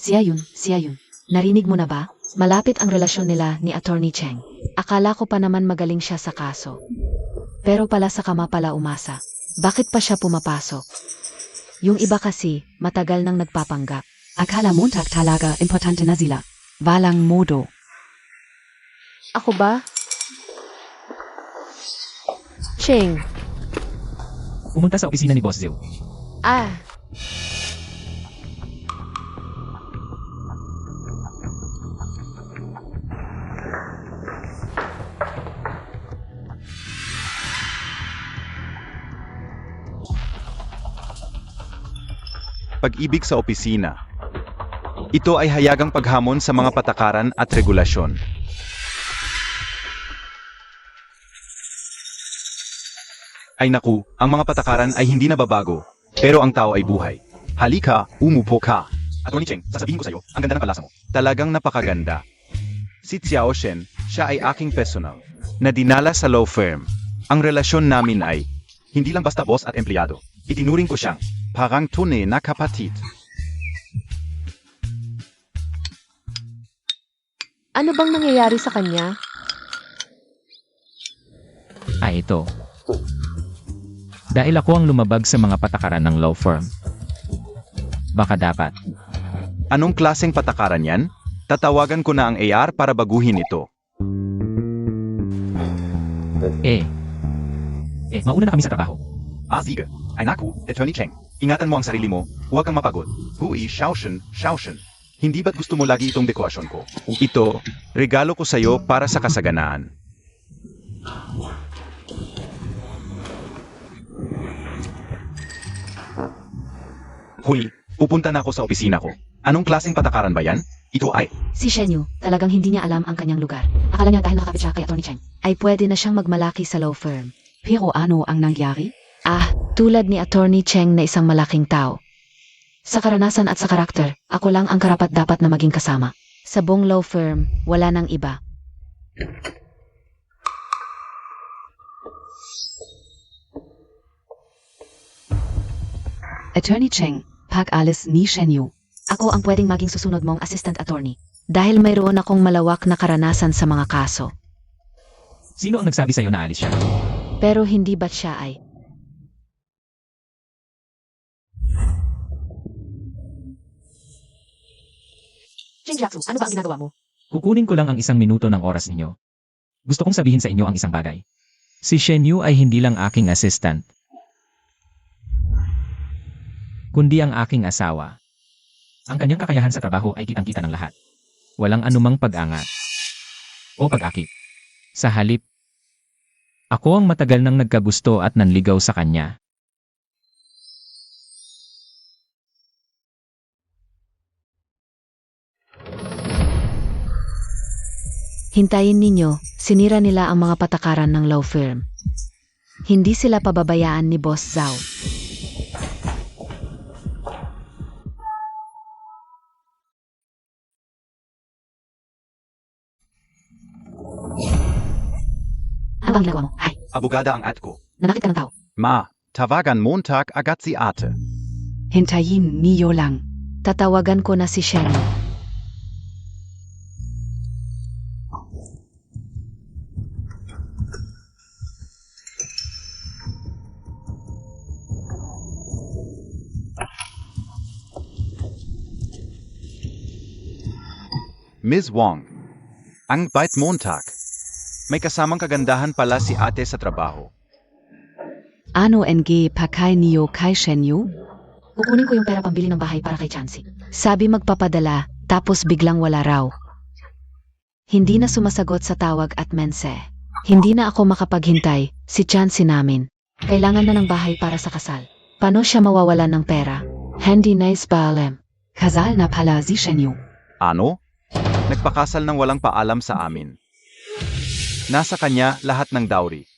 Siya yun. Narinig mo na ba? Malapit ang relasyon nila ni Attorney Cheng. Akala ko pa naman magaling siya sa kaso. Pero pala sa kama pala umasa. Bakit pa siya pumapasok? Yung iba kasi, matagal nang nagpapanggap. Akala Montag talaga importante na sila. Walang modo. Ako ba? Cheng. Pumunta sa opisina ni Boss Zhu. Ah. Pag-ibig sa opisina. Ito ay hayagang paghamon sa mga patakaran at regulasyon. Ay naku, ang mga patakaran ay hindi nababago, pero ang tao ay buhay. Halika, umupo ka. Attorney Cheng, sasabihin ko sa'yo, ang ganda ng palasa mo. Talagang napakaganda. Si Xiao Shen, siya ay aking personal, na dinala sa law firm. Ang relasyon namin ay, hindi lang basta boss at empleyado. Itinuring ko siyang, parang tunay na kapatid. Ano bang nangyayari sa kanya? Ito. Dahil ako ang lumabag sa mga patakaran ng law firm. Baka dapat. Anong klaseng patakaran yan? Tatawagan ko na ang AR para baguhin ito. Mauna na kami sa trabaho. Sige. Ay naku, Attorney Cheng. Ingatan mo ang sarili mo, huwag kang mapagod. Hui, Shaoshan. Hindi ba't gusto mo lagi itong dekorasyon ko? Ito, regalo ko sa'yo para sa kasaganaan. Hui, pupunta na ako sa opisina ko. Anong klaseng patakaran ba yan? Ito ay... Si Shenyu, talagang hindi niya alam ang kanyang lugar. Akala niya dahil nakakapit siya kay Atty. Cheng, ay pwede na siyang magmalaki sa law firm. Pero ano ang nangyari? Tulad ni Atty. Cheng na isang malaking tao. Sa karanasan at sa karakter, ako lang ang karapat-dapat na maging kasama. Sa buong law firm, wala nang iba. Attorney Cheng, pag-alis ni Shenyu. Ako ang pwedeng maging susunod mong assistant attorney. Dahil mayroon akong malawak na karanasan sa mga kaso. Sino ang nagsabi sa'yo na alis siya? Pero hindi ba't siya ay... Shinjiatsu, ano ba ang ginagawa mo? Kukunin ko lang ang 1 minuto ng oras ninyo. Gusto kong sabihin sa inyo ang isang bagay. Si Shenyu ay hindi lang aking assistant, kundi ang aking asawa. Ang kanyang kakayahan sa trabaho ay kitang-kita ng lahat. Walang anumang pag-angat o pag-akit. Sa halip, ako ang matagal nang nagkagusto at nanligaw sa kanya. Hintayin ninyo, sinira nila ang mga patakaran ng law firm. Hindi sila pababayaan ni Boss Zhao. Ano bang ginagawa mo? Ay, Abogada ang at ko. nanakit ka ng tao. Ma, tawagan Montag agad si ate. Hintayin niyo lang. Tatawagan ko na si Shenyu. Ms. Wong, ang bait Montag. May kasamang kagandahan pala si ate sa trabaho. Ano NG pakay niyo kay Shenyu? Kukunin ko yung pera pambili ng bahay para kay Chansey. Sabi magpapadala, tapos biglang wala raw. Hindi na sumasagot sa tawag at mense. Hindi na ako makapaghintay, si Chansey namin. Kailangan na ng bahay para sa kasal. Paano siya mawawalan ng pera? Hindi nice ba alam? Kasal na pala si Shenyu. Ano? Nagpakasal ng walang paalam sa amin. Nasa kanya lahat ng dowry.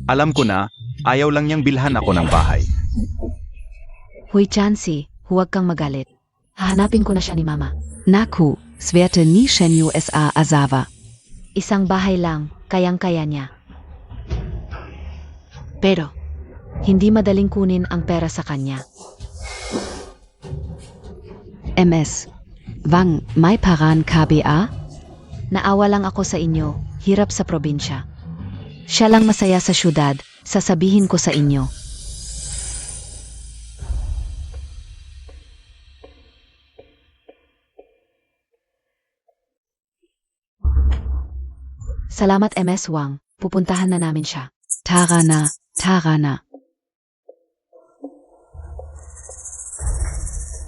Alam ko na, ayaw lang niyang bilhan ako ng bahay. Huy Chansey, huwag kang magalit. Hahanapin ko na siya ni Mama. Naku, swerte ni Shenyu sa asawa. Isang bahay lang, kayang-kaya niya. Pero, hindi madaling kunin ang pera sa kanya. MS. Wang, may paran KBA? Naawa lang ako sa inyo, hirap sa probinsya. Siya lang masaya sa syudad, sasabihin ko sa inyo. Salamat MS Wang, pupuntahan na namin siya. Tara na.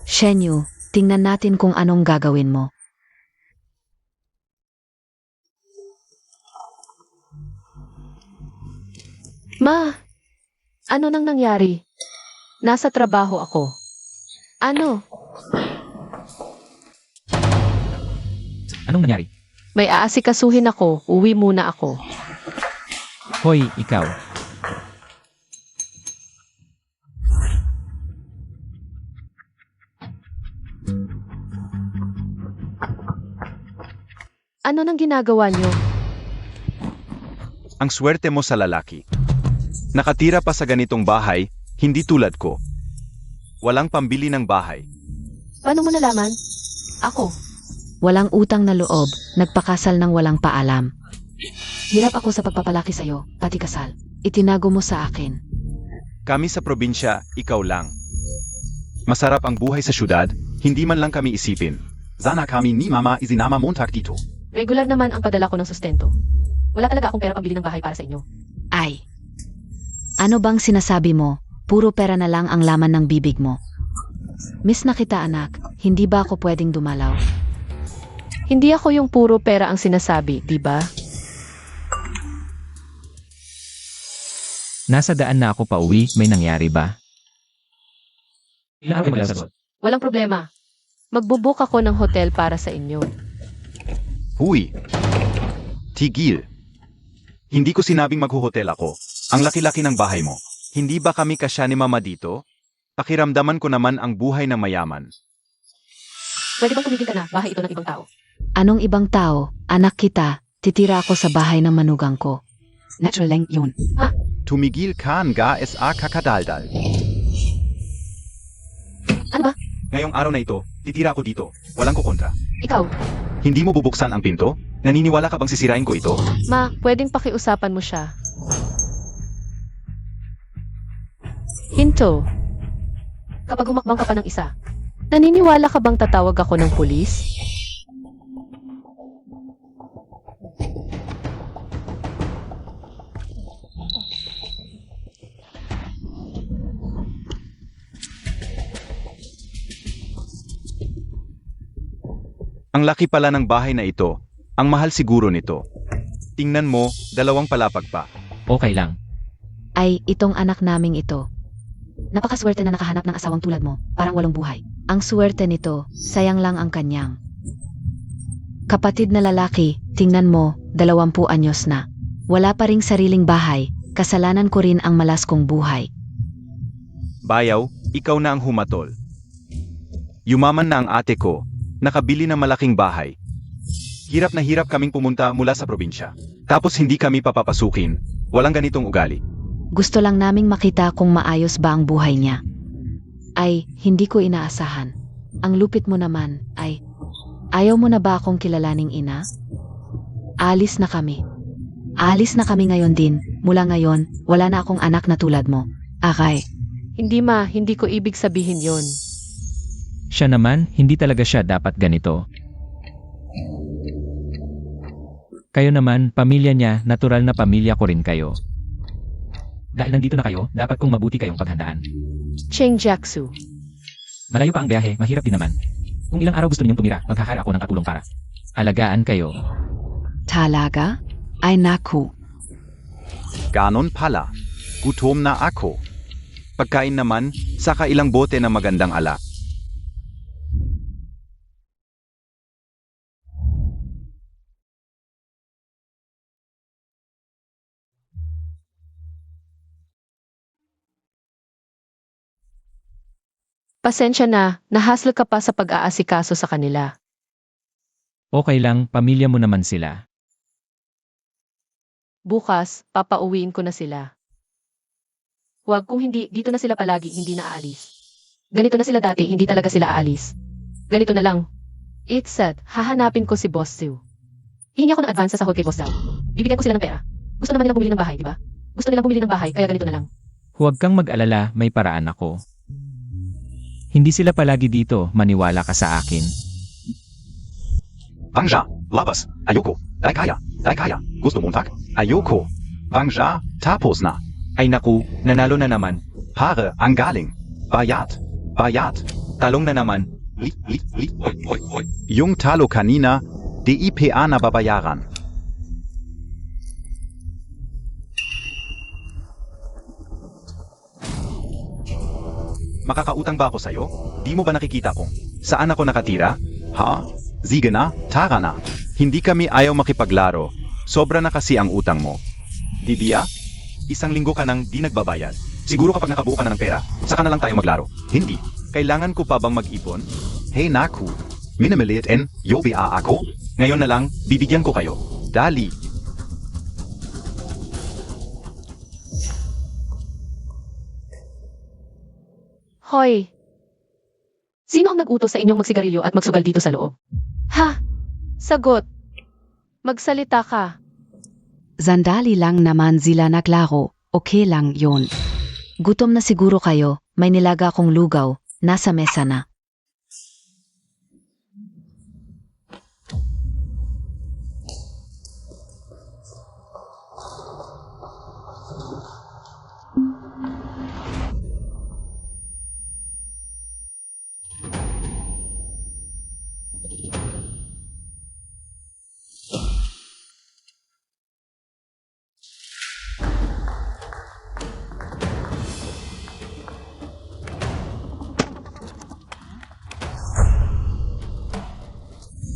Shenyu, tingnan natin kung anong gagawin mo. Ma, ano nang nangyari? Nasa trabaho ako. Ano? Anong nangyari? May aasikasuhin ako, uwi muna ako. Hoy, ikaw. Ano nang ginagawa niyo? Ang swerte mo sa lalaki. Nakatira pa sa ganitong bahay, hindi tulad ko. Walang pambili ng bahay. Paano mo nalaman? Ako. Walang utang na loob, nagpakasal ng walang paalam. Hirap ako sa pagpapalaki sa'yo, pati kasal. Itinago mo sa akin. Kami sa probinsya, ikaw lang. Masarap ang buhay sa syudad, hindi man lang kami isipin. Sana kami ni Mama isinama Montag dito. Regular naman ang padala ko ng sustento. Wala talaga akong pera pambili ng bahay para sa inyo. Ay. Ano bang sinasabi mo? Puro pera na lang ang laman ng bibig mo. Miss na kita anak, hindi ba ako pwedeng dumalaw? Hindi ako yung puro pera ang sinasabi, di ba? Nasa daan na ako pauwi, may nangyari ba? Ilang araw magsasagot? Walang problema. Magbubook ako ng hotel para sa inyo. Huy! Tigil! Hindi ko sinabing maghuhotel ako. Ang laki-laki ng bahay mo. Hindi ba kami kasya ni mama dito? Pakiramdaman ko naman ang buhay ng mayaman. Pwede bang tumigil ka na? Bahay ito ng ibang tao. Anong ibang tao? Anak kita, titira ako sa bahay ng manugang ko. Natural lang yun. Tumigil ka nga sa kakadaldal. Ano ba? Ngayong araw na ito, titira ako dito. Walang kukontra. Ikaw? Hindi mo bubuksan ang pinto? Naniniwala ka bang sisirain ko ito? Ma, pwedeng pakiusapan mo siya. Hinto. Kapag humakbang ka pa ng isa, naniniwala ka bang tatawag ako ng pulis? Ang laki pala ng bahay na ito. Ang mahal siguro nito. Tingnan mo, 2 palapag pa. Okay lang. Ay, itong anak naming ito. Napakaswerte na nakahanap ng asawang tulad mo, parang walong buhay. Ang swerte nito, sayang lang ang kanyang. Kapatid na lalaki, tingnan mo, 20 anyos na. Wala pa ring sariling bahay, kasalanan ko rin ang malas kong buhay. Bayaw, ikaw na ang humatol. Yumaman na ang ate ko, nakabili ng malaking bahay. Hirap na hirap kaming pumunta mula sa probinsya. Tapos hindi kami papapasukin, walang ganitong ugali. Gusto lang naming makita kung maayos ba ang buhay niya. Ay, hindi ko inaasahan. Ang lupit mo naman, ay, ayaw mo na ba akong kilalaning ina? Alis na kami. Alis na kami ngayon din. Mula ngayon, wala na akong anak na tulad mo. Akay. Hindi ma, hindi ko ibig sabihin yon. Siya naman, hindi talaga siya dapat ganito. Kayo naman, pamilya niya, natural na pamilya ko rin kayo. Dahil nandito na kayo, dapat kong mabuti kayong paghandaan. Cheng Jiaksu. Malayo pa ang biyahe, mahirap din naman. Kung ilang araw gusto ninyong tumira, maghahara ako ng katulong para alagaan kayo. Talaga? Ay naku. Ganon pala. Gutom na ako. Pagkain naman, saka ilang bote ng magandang alak. Pasensya na, nahasl ka pa sa pag-aasikaso sa kanila. Okay lang, pamilya mo naman sila. Bukas, papauwiin ko na sila. Huwag kung hindi, dito na sila palagi, hindi na aalis. Ganito na sila dati, hindi talaga sila aalis. Ganito na lang. It's set, hahanapin ko si Boss Sue. Hihingi ako ng advance sa sahod kay Boss Zhao. Bibigyan ko sila ng pera. Gusto naman nilang bumili ng bahay, di ba? Gusto nilang bumili ng bahay, kaya ganito na lang. Huwag kang mag-alala, may paraan ako. Hindi sila palagi dito, maniwala ka sa akin. Bangja, labas, ayoko, kaya, gusto mong tak? Ayoko, Bangja, tapos na. Ay naku, nanalo na naman. Pare, ang galing. Bayat, talong na naman. Hoy. Yung talo kanina, DIPA na babayaran. Makakautang ba ako sa'yo? Di mo ba nakikita kung saan ako nakatira? Ha? Sige na, tara na. Hindi kami ayaw makipaglaro. Sobra na kasi ang utang mo. Dibiya? 1 linggo ka nang di nagbabayad. Siguro kapag nakabuo ka na ng pera, saka na lang tayo maglaro. Hindi. Kailangan ko pa bang mag-ipon? Hey naku, minamaliit en, yobia ako. Ngayon na lang, bibigyan ko kayo. Dali. Hoy! Sino ang nag-utos sa inyong magsigarilyo at magsugal dito sa loob? Ha? Sagot! Magsalita ka. Sandali lang naman sila naglaro. Okay lang yun. Gutom na siguro kayo, may nilaga akong lugaw, nasa mesa na.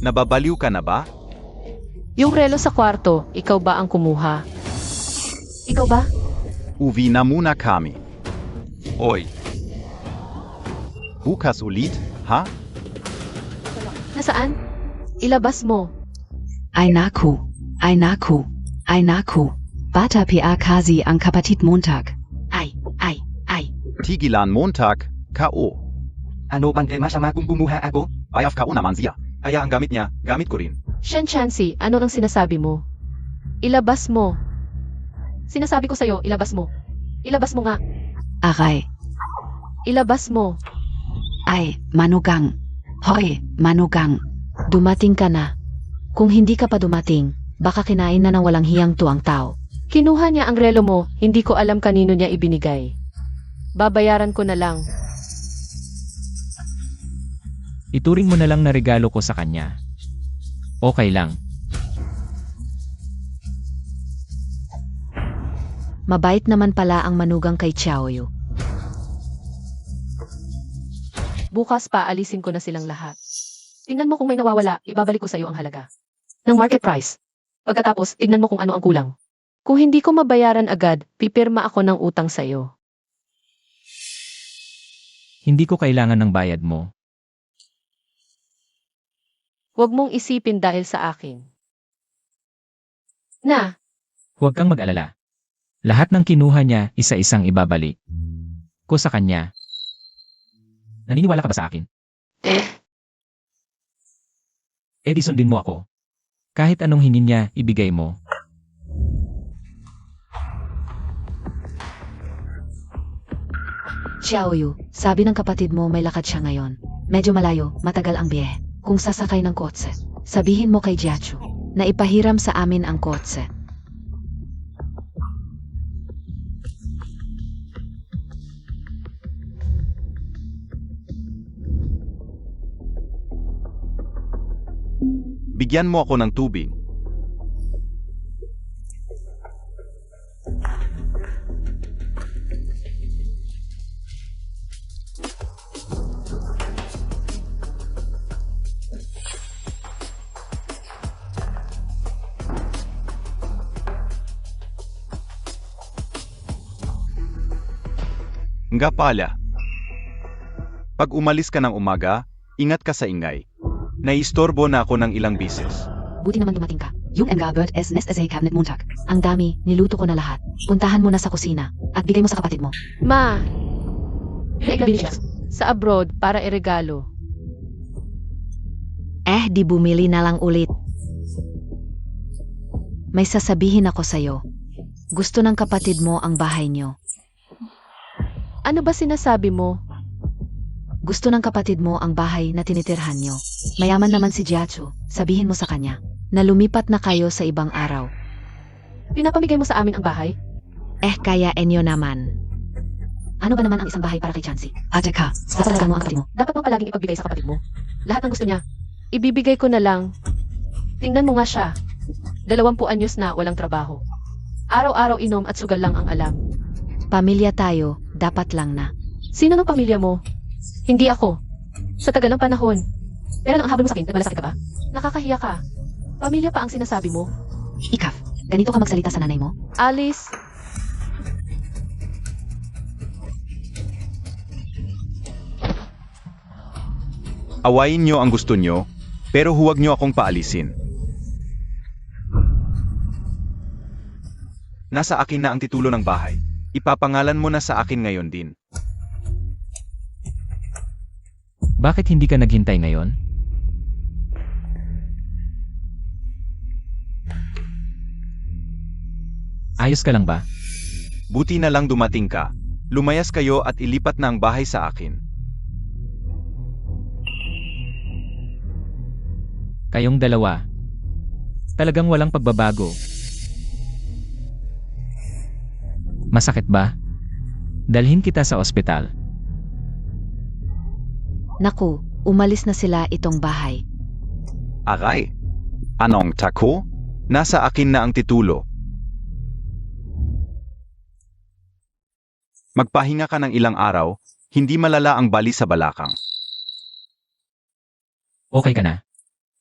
Nababaliw ka na ba? Yung relo sa kwarto, ikaw ba ang kumuha? Ikaw ba? Uwi na muna kami. Oy. Bukas ulit, ha? Nasaan? Ilabas mo. Ay naku, ay naku, ay naku. Bata pa kasi ang kapatid Montag. Ay. Tigilan Montag, K.O. Ano bang masama kung kumuha ako? Bayaf K.O. naman siya. Kaya ang gamit niya, gamit ko rin. Shen Chancy, ano ang sinasabi mo? Ilabas mo. Sinasabi ko sa'yo, ilabas mo. Ilabas mo nga. Aray, Ilabas mo. ay, manugang. Hoy, manugang. Dumating ka na. Kung hindi ka pa dumating, baka kinain na ng walang hiyang tuang tao. Kinuha niya ang relo mo, hindi ko alam kanino niya ibinigay. Babayaran ko na lang. Ituring mo na lang na regalo ko sa kanya. Okay lang. Mabait naman pala ang manugang kay Xiaoyu. Bukas pa, alisin ko na silang lahat. Tingnan mo kung may nawawala, ibabalik ko sa'yo ang halaga. Ng market price. Pagkatapos, tingnan mo kung ano ang kulang. Kung hindi ko mabayaran agad, pipirma ako ng utang sa'yo. Hindi ko kailangan ng bayad mo. Huwag mong isipin dahil sa akin. Na, Huwag kang mag-alala. Lahat ng kinuha niya, isa-isang ibabalik ko sa kanya. Naniniwala ka ba sa akin? Eh di sundin mo ako. Kahit anong hingin niya, ibigay mo. Xiaoyu, sabi ng kapatid mo may lakad siya ngayon. Medyo malayo, matagal ang biyahe. Kung sasakay ng kotse, sabihin mo kay Jiachu na ipahiram sa amin ang kotse. Bigyan mo ako ng tubig. Nga pala. Pag umalis ka ng umaga, ingat ka sa ingay. Naiistorbo na ako ng ilang bisis. Buti naman dumating ka. Yung engabert es nest sa cabinet Montag. Ang dami, niluto ko na lahat. Puntahan mo na sa kusina at bigay mo sa kapatid mo. Ma, may bibili siya sa abroad para iregalo. Di bumili na lang ulit. May sasabihin ako sa'yo. Gusto ng kapatid mo ang bahay niyo. Ano ba sinasabi mo? Gusto ng kapatid mo ang bahay na tinitirhan niyo. Mayaman naman si Jiachu, sabihin mo sa kanya na lumipat na kayo sa ibang araw. Pinapamigay mo sa amin ang bahay? Kaya enyo naman. Ano ba naman ang isang bahay para kay Chansey? Ataka, Papalagan mo ang kapatid mo. Dapat mo palaging ipagbigay sa kapatid mo. Lahat ng gusto niya. Ibibigay ko na lang. Tingnan mo nga siya. 20 anyos na walang trabaho. Araw-araw inom at sugal lang ang alam. Pamilya tayo, dapat lang na. Sino ng pamilya mo? Hindi ako. Sa tagal ng panahon. Pero nang habol mo sa akin, nagmalasakit ka ba? Nakakahiya ka. Pamilya pa ang sinasabi mo. Ikaf, ganito ka magsalita sa nanay mo? Alice, Awayin nyo ang gusto nyo, pero huwag nyo akong paalisin. Nasa akin na ang titulo ng bahay. Ipapangalan mo na sa akin ngayon din. Bakit hindi ka naghintay ngayon? Ayos ka lang ba? Buti na lang dumating ka. Lumayas kayo at ilipat na ang bahay sa akin. Kayong dalawa. Talagang walang pagbabago. Masakit ba? Dalhin kita sa ospital. Naku, umalis na sila itong bahay. Aray! Anong tako? Nasa akin na ang titulo. Magpahinga ka ng ilang araw, hindi malala ang bali sa balakang. Okay ka na?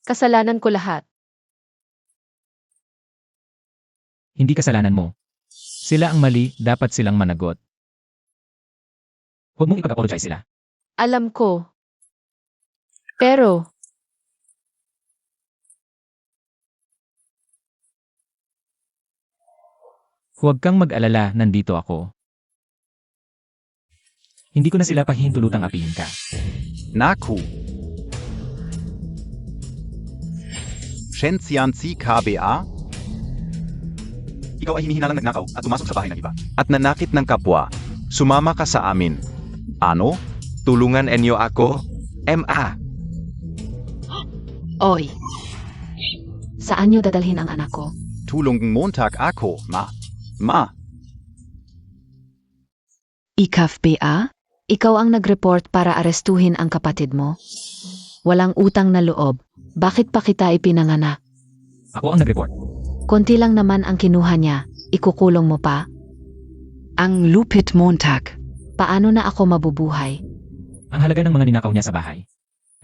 Kasalanan ko lahat. Hindi kasalanan mo. Sila ang mali, dapat silang managot. Huwag mong ipag-apologize sila. Alam ko. Pero, Huwag kang mag-alala, nandito ako. Hindi ko na sila pahihintulutang apihin ka. Naku. Shenxianzi KBA? Ikaw ay hinihinalang nagnakaw at pumasok sa bahay ng iba. At nanakit ng kapwa. Sumama ka sa amin. Ano? Tulungan enyo ako? MA. Oy! Saan niyo dadalhin ang anak ko? Tulong Montag ako, ma. Ma. Ikaf BA? Ikaw ang nag-report para arestuhin ang kapatid mo? Walang utang na loob. Bakit pa kita ipinanganak? Ako ang nag-report. Konti lang naman ang kinuha niya. Ikukulong mo pa? Ang lupit Montag. Paano na ako mabubuhay? Ang halaga ng mga ninakaw niya sa bahay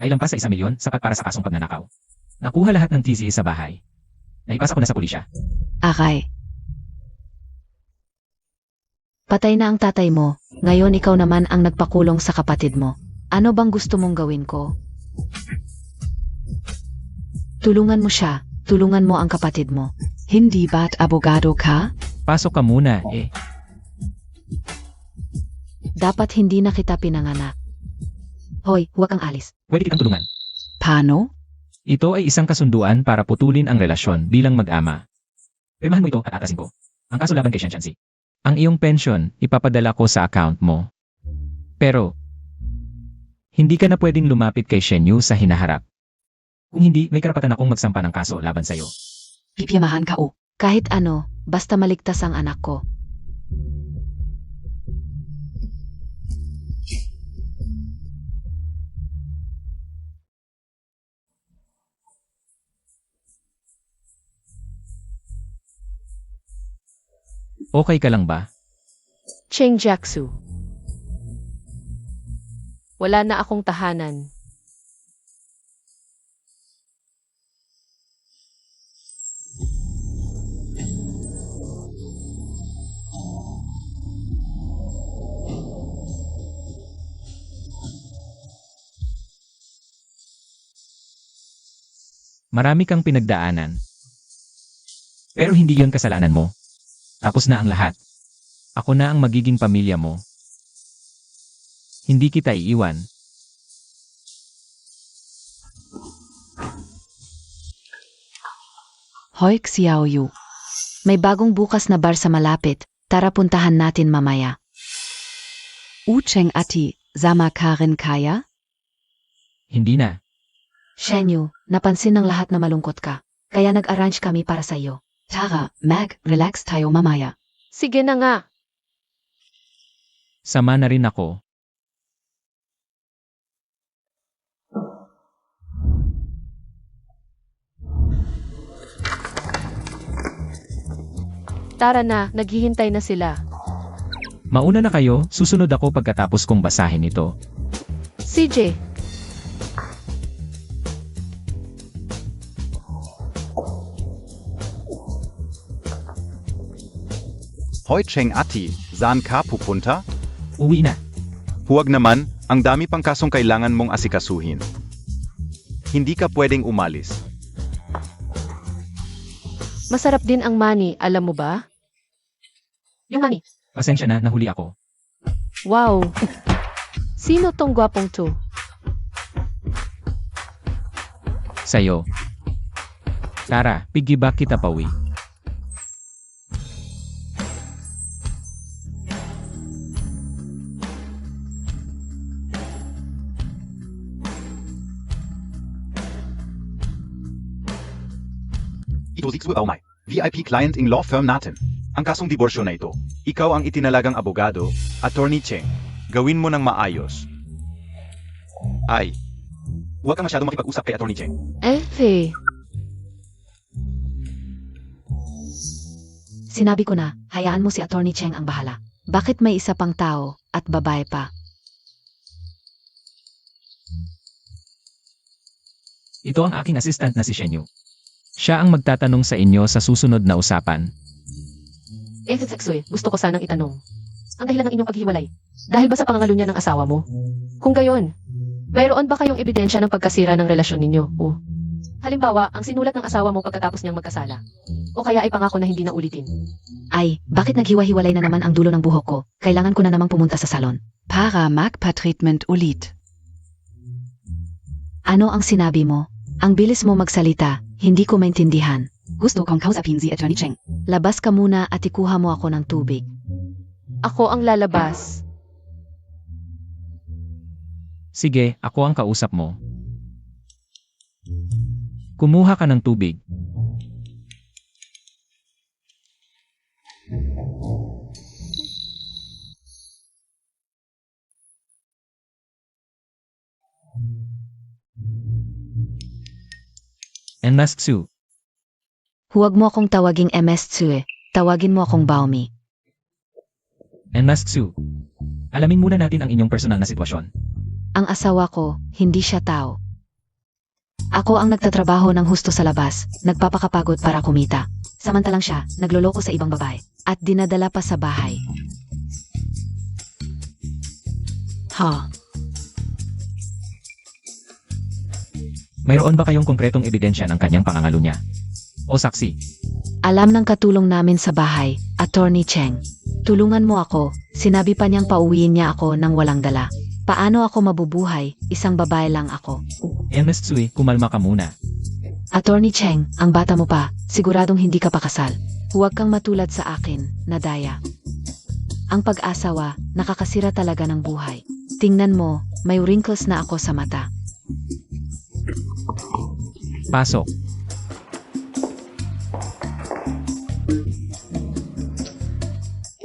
ay lampas sa 1 milyon, sapat para sa kasong pagnanakaw. Nakuha lahat ng TC sa bahay. Naipasa ko na sa pulisya. Aray. Patay na ang tatay mo. Ngayon ikaw naman ang nagpakulong sa kapatid mo. Ano bang gusto mong gawin ko? Tulungan mo siya. Tulungan mo ang kapatid mo. Hindi ba't abogado ka? Pasok ka muna, eh. Dapat hindi na kita pinanganak. Hoy, huwag kang alis. Pwede kitang tulungan. Paano? Ito ay isang kasunduan para putulin ang relasyon bilang mag-ama. Pirmahan mo ito at atasin ko. Ang kaso laban kay Shenxianzi. Ang iyong pension, ipapadala ko sa account mo. Pero, hindi ka na pwedeng lumapit kay Shenyu sa hinaharap. Kung hindi, may karapatan akong magsampa ng kaso laban sa'yo. Pipiyamahan ka o. Kahit ano, basta maligtas ang anak ko. Okay ka lang ba? Cheng Jiaxu. Wala na akong tahanan. Marami kang pinagdaanan. Pero hindi yon kasalanan mo. Tapos na ang lahat. Ako na ang magiging pamilya mo. Hindi kita iiwan. Hoy Xiaoyu. May bagong bukas na bar sa malapit. Tara puntahan natin mamaya. Ucheng Ati, sama ka rin kaya? Hindi na. Shenyu, napansin ng lahat na malungkot ka. Kaya nag-arrange kami para sa iyo. Tara, relax tayo mamaya. Sige na nga. Sama na rin ako. Tara na, naghihintay na sila. Mauna na kayo, susunod ako pagkatapos kong basahin ito. CJ, Hoy Cheng Ati, saan ka pupunta? Uwi na. Huwag naman, ang dami pang kasong kailangan mong asikasuhin. Hindi ka pwedeng umalis. masarap din ang mani, alam mo ba? Yung mani. Pasensya na, nahuli ako. Wow. Sino tong gwapong to? Sa'yo. Tara, piggyback kita pauwi. Ito si Xu Baomai, VIP client ng law firm natin. Ang kasong diborsyo na ito, ikaw ang itinalagang abogado, Attorney Cheng. Gawin mo ng maayos. Ay, huwag ka masyadong makipag-usap kay Attorney Cheng. Sinabi ko na, hayaan mo si Attorney Cheng ang bahala. Bakit may isa pang tao at babae pa? Ito ang aking assistant na si Shenyu. Siya ang magtatanong sa inyo sa susunod na usapan. Sexue, gusto ko sanang itanong. Ang dahilan ng inyong paghiwalay, dahil ba sa pangangalunya ng asawa mo? Kung gayon, mayroon ba kayong ebidensya ng pagkasira ng relasyon ninyo? O, halimbawa, ang sinulat ng asawa mo pagkatapos niyang magkasala. O kaya ay pangako na hindi na ulitin. Ay, bakit naghiwa-hiwalay na naman ang dulo ng buhok ko? Kailangan ko na namang pumunta sa salon. Para magpatreatment ulit. Ano ang sinabi mo? Ang bilis mo magsalita, hindi ko maintindihan. Gusto kong kausapin si Attorney Cheng. Labas ka muna at ikuha mo ako ng tubig. Ako ang lalabas. Sige, ako ang kausap mo. Kumuha ka ng tubig. And Mask Su, Huwag mo akong tawaging MS Tsue. Tawagin mo akong Baomi. and Mask Su. Alamin muna natin ang inyong personal na sitwasyon. Ang asawa ko, hindi siya tao. Ako ang nagtatrabaho ng husto sa labas, nagpapakapagod para kumita. Samantalang siya, nagloloko sa ibang babae, at dinadala pa sa bahay. Ha? Mayroon ba kayong konkretong ebidensya ng kanyang pangangalo niya? O saksi? Alam ng katulong namin sa bahay, Attorney Cheng. Tulungan mo ako, sinabi pa niyang pauwiin niya ako nang walang dala. Paano ako mabubuhay, isang babae lang ako. MS Tsui, kumalma ka muna. Attorney Cheng, ang bata mo pa, siguradong hindi ka pa kasal. Huwag kang matulad sa akin, Nadaya. Ang pag-asawa, nakakasira talaga ng buhay. Tingnan mo, may wrinkles na ako sa mata. Pasok.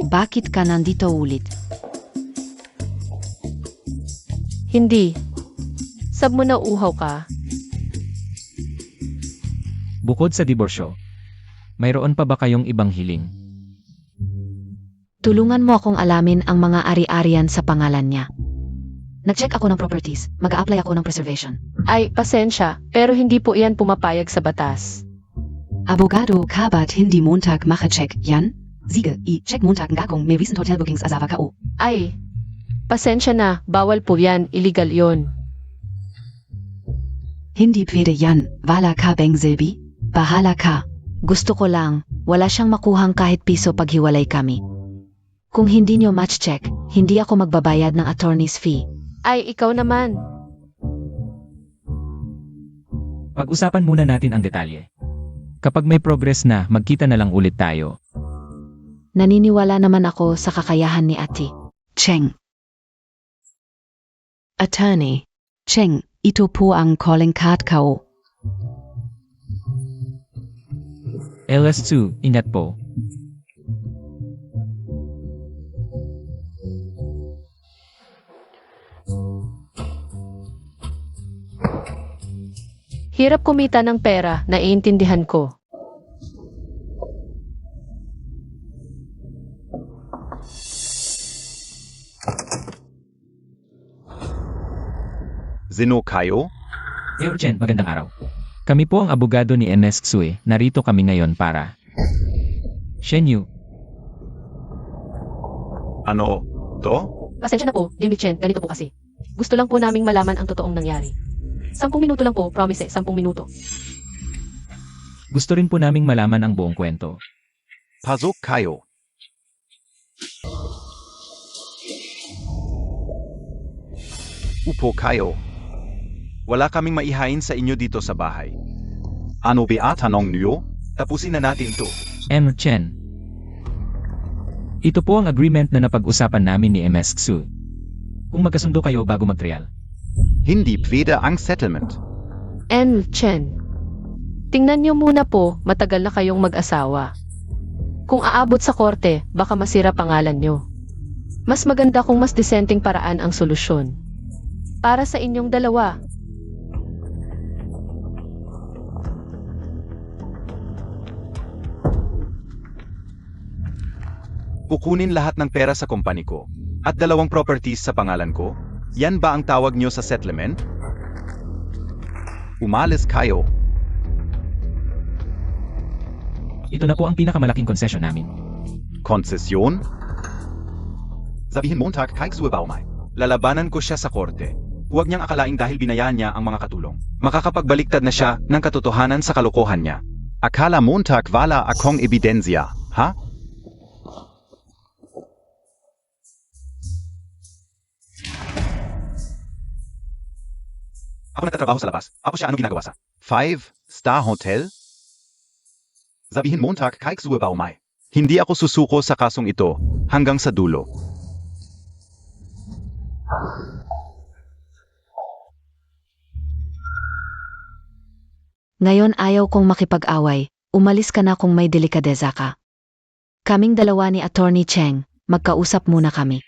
Bakit ka nandito ulit? Hindi. Sab mo na uhaw ka. Bukod sa diborsyo, mayroon pa ba kayong ibang hiling? Tulungan mo akong alamin ang mga ari-arian sa pangalan niya. Nag-check ako ng properties, mag-a-apply ako ng preservation. Ay, pasensya, pero hindi po iyan pumapayag sa batas. Abogado kabat hindi Montag mache check, Jan? Siege, check Montag ngakong may recent hotel bookings asawa ka o. Ay, pasensya na, bawal po yan, illegal yon. Hindi pwede Jan, wala ka bang Silbi? Bahala ka. Gusto ko lang, wala siyang makuhang kahit piso paghiwalay kami. Kung hindi niyo match check, hindi ako magbabayad ng attorney's fee. Ay, ikaw naman. Pag-usapan muna natin ang detalye. Kapag may progress na, magkita na lang ulit tayo. Naniniwala naman ako sa kakayahan ni Ate. Cheng. Attorney. Cheng, ito po ang calling card ko. LS2, ingat po. Hirap kumita ng pera, naiintindihan ko. Zeno kayo? Eugen, magandang araw. Kami po ang abogado ni MS Tsui. Narito kami ngayon para... Shenyu, Ano? To? Pasensya na po, Jimmy Chen, ganito po kasi. Gusto lang po naming malaman ang totoong nangyari. 10 minuto lang po, promise 10 minuto. gusto rin po naming malaman ang buong kwento. Pasok kayo. Upo kayo. Wala kaming maihain sa inyo dito sa bahay. Ano ba tanong niyo? Tapusin na natin to. M. Chen. Ito po ang agreement na napag-usapan namin ni MS Xu. Kung magkasundo kayo bago mag-trial. Hindi pwede ang settlement. N. Chen. Tingnan niyo muna po, matagal na kayong mag-asawa. Kung aabot sa korte, baka masira pangalan niyo. Mas maganda kung mas disenteng paraan ang solusyon. Para sa inyong dalawa. Kukunin lahat ng pera sa kompany ko. At 2 properties sa pangalan ko. Yan ba ang tawag nyo sa settlement? Umalis kayo. Ito na po ang pinakamalaking konsesyon namin. Konsesyon? Sabihin Montag kay Suebaumay. Lalabanan ko siya sa korte. Huwag niyang akalaing dahil binayaan niya ang mga katulong. Makakapagbaliktad na siya ng katotohanan sa kalokohan niya. Akala Montag wala akong ebidensya, ha? Ako nagtatrabaho sa labas. Ako siya, anong ginagawa sa 5-star hotel? Sabihin Montag kay Suebaumay. Hindi ako susuko sa kasong ito hanggang sa dulo. Ngayon ayaw kong makipag-away, umalis ka na kung may delikadeza ka. Kaming dalawa ni Attorney Cheng, magkausap muna kami.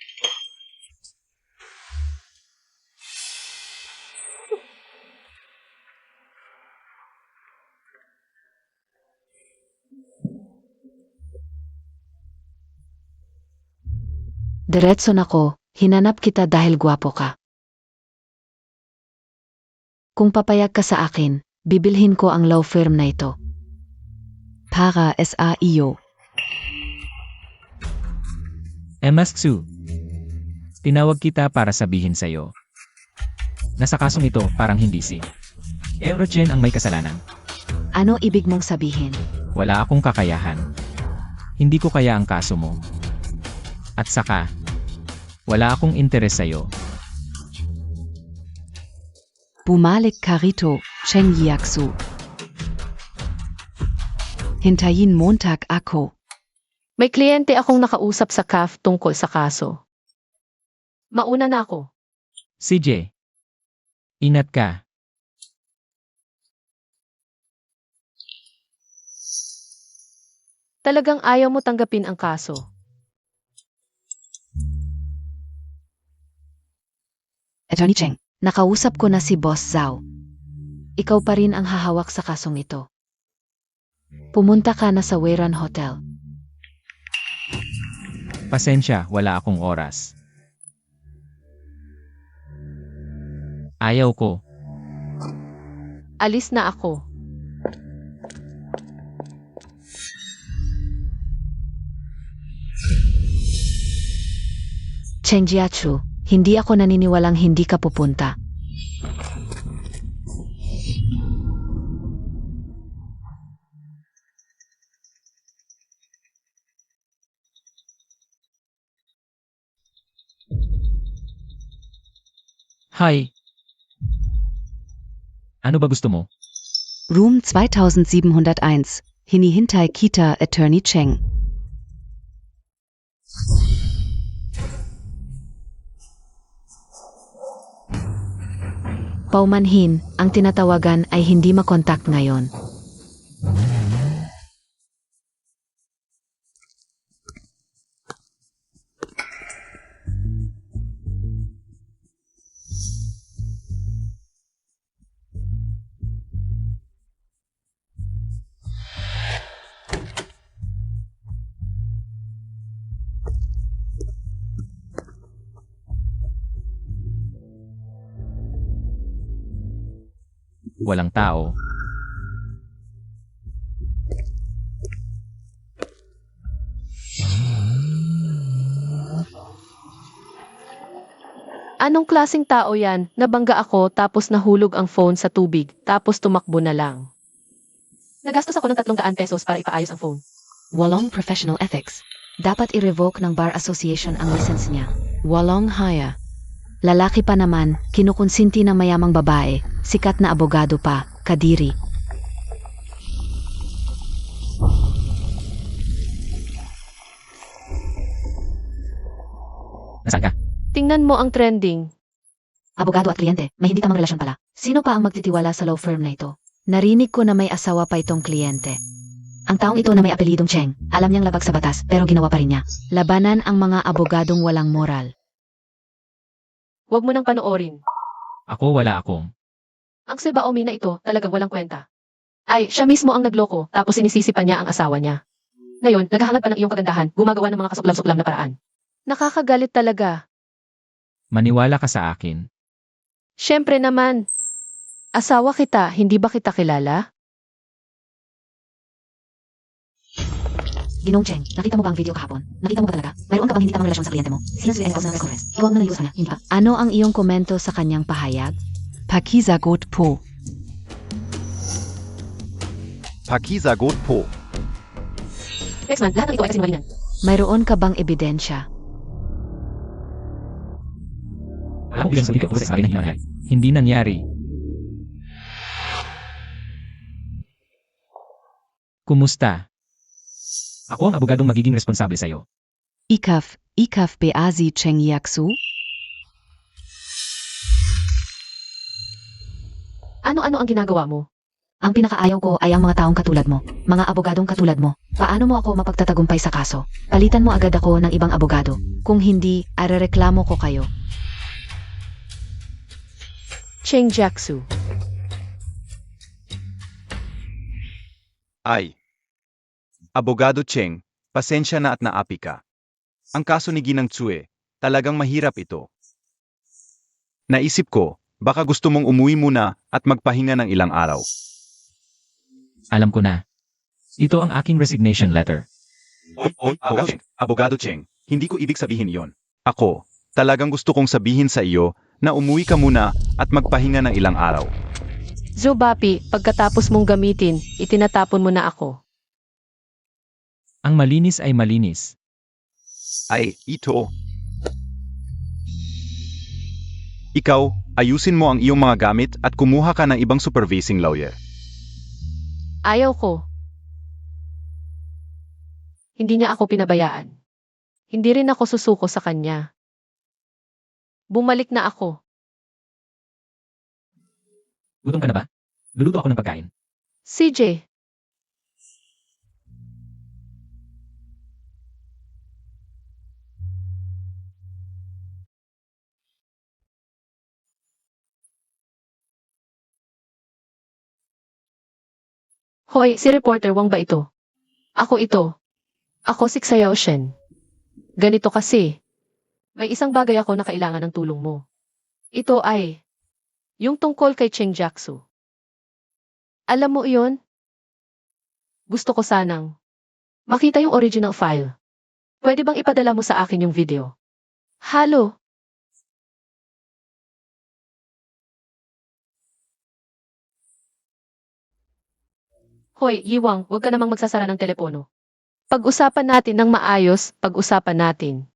Diretso na ko, hinanap kita dahil gwapo ka. Kung papayag ka sa akin, bibilhin ko ang law firm na ito. Para sa iyo. Emasku. Tinawag kita para sabihin sa'yo. Nasa kasong ito parang hindi si Eurogen ang may kasalanan. Ano ibig mong sabihin? Wala akong kakayahan. Hindi ko kaya ang kaso mo. At saka, wala akong interes sa'yo. Bumalik ka rito, Cheng Yiaksu. Hintayin Montag ako. May kliyente akong nakausap sa CAF tungkol sa kaso. Mauna na ako. CJ. Ingat ka. Talagang ayaw mo tanggapin ang kaso. Attorney Cheng. Nakausap ko na si Boss Zhao. Ikaw pa rin ang hahawak sa kasong ito. Pumunta ka na sa Weiran Hotel. Pasensya, wala akong oras. Ayaw ko. Alis na ako. Cheng Jiachu, hindi ako naniniwalang hindi ka pupunta. Hi. Ano ba gusto mo? Room 2701. Hinihintay kita, Attorney Cheng. Paumanhin, ang tinatawagan ay hindi makontak ngayon. Walang tao. Anong klaseng tao yan? Nabangga ako tapos nahulog ang phone sa tubig tapos tumakbo na lang. Nagastos ako ng 300 pesos para ipaayos ang phone. Walong professional ethics. Dapat i-revoke ng Bar Association ang license niya. Walong haya. Lalaki pa naman, kinukonsinti ng mayamang babae, sikat na abogado pa, kadiri. Nasaan ka? Tingnan mo ang trending. Abogado at kliyente, may hindi tamang relasyon pala. Sino pa ang magtitiwala sa law firm na ito? Narinig ko na may asawa pa itong kliyente. Ang taong ito na may apelidong Cheng, alam niyang labag sa batas pero ginawa pa rin niya. Labanan ang mga abogadong walang moral. Huwag mo nang panoorin. Ako wala akong. Ang si Baomi na ito talagang walang kwenta. Ay, siya mismo ang nagloko tapos sinisisi pa niya ang asawa niya. Ngayon, naghahanap pa ng iyong kagandahan, gumagawa ng mga kasuklam-suklam na paraan. Nakakagalit talaga. Maniwala ka sa akin. Siyempre naman. Asawa kita, hindi ba kita kilala? Ginong Cheng, nakita mo ba ang video kahapon? Nakita mo ba talaga? Mayroon ka bang hindi tamang relasyon sa kliyente mo? Sinasli ko sa press conference. Ikaw ang nanayos sa kanya, hindi ba? Ano ang iyong komento sa kanyang pahayag? Pakisagot po. Pakisagot po. X-Man, lahat ng ito ay kasinungalingan. Mayroon ka bang ebidensya? Ako bilang sabi ka po sa akin na hinangyari. Hindi nangyari. Kumusta? Ako ang abogadong magiging responsable sa'yo. Ikaf Beazi Cheng Yaksu? Ano-ano ang ginagawa mo? Ang pinakaayaw ko ay ang mga taong katulad mo, mga abogadong katulad mo. Paano mo ako mapagtatagumpay sa kaso? Palitan mo agad ako ng ibang abogado. Kung hindi, arereklamo ko kayo. Cheng Jiaxu. Ay. Abogado Cheng, pasensya na at naapi ka. Ang kaso ni Ginang Tsue, talagang mahirap ito. Naisip ko, baka gusto mong umuwi muna at magpahinga ng ilang araw. Alam ko na. Ito ang aking resignation letter. Abogado Cheng, hindi ko ibig sabihin iyon. Ako, talagang gusto kong sabihin sa iyo na umuwi ka muna at magpahinga ng ilang araw. Zubapi, pagkatapos mong gamitin, itinatapon mo na ako. Ang malinis ay malinis. Ay, ito. Ikaw, ayusin mo ang iyong mga gamit at kumuha ka ng ibang supervising lawyer. Ayaw ko. Hindi niya ako pinabayaan. Hindi rin ako susuko sa kanya. Bumalik na ako. Gutom ka na ba? Luluto ako ng pagkain. CJ, Hoy, si reporter Wang ba ito? Ako ito. Ako si Xiao Shen. Ganito kasi. May isang bagay ako na kailangan ng tulong mo. Ito ay yung tungkol kay Cheng Jiaxu. Alam mo iyon? Gusto ko sanang makita yung original file. Pwede bang ipadala mo sa akin yung video? Halo. Hoy, Yiwang, huwag ka namang magsasara ng telepono. Pag-usapan natin ng maayos, pag-usapan natin.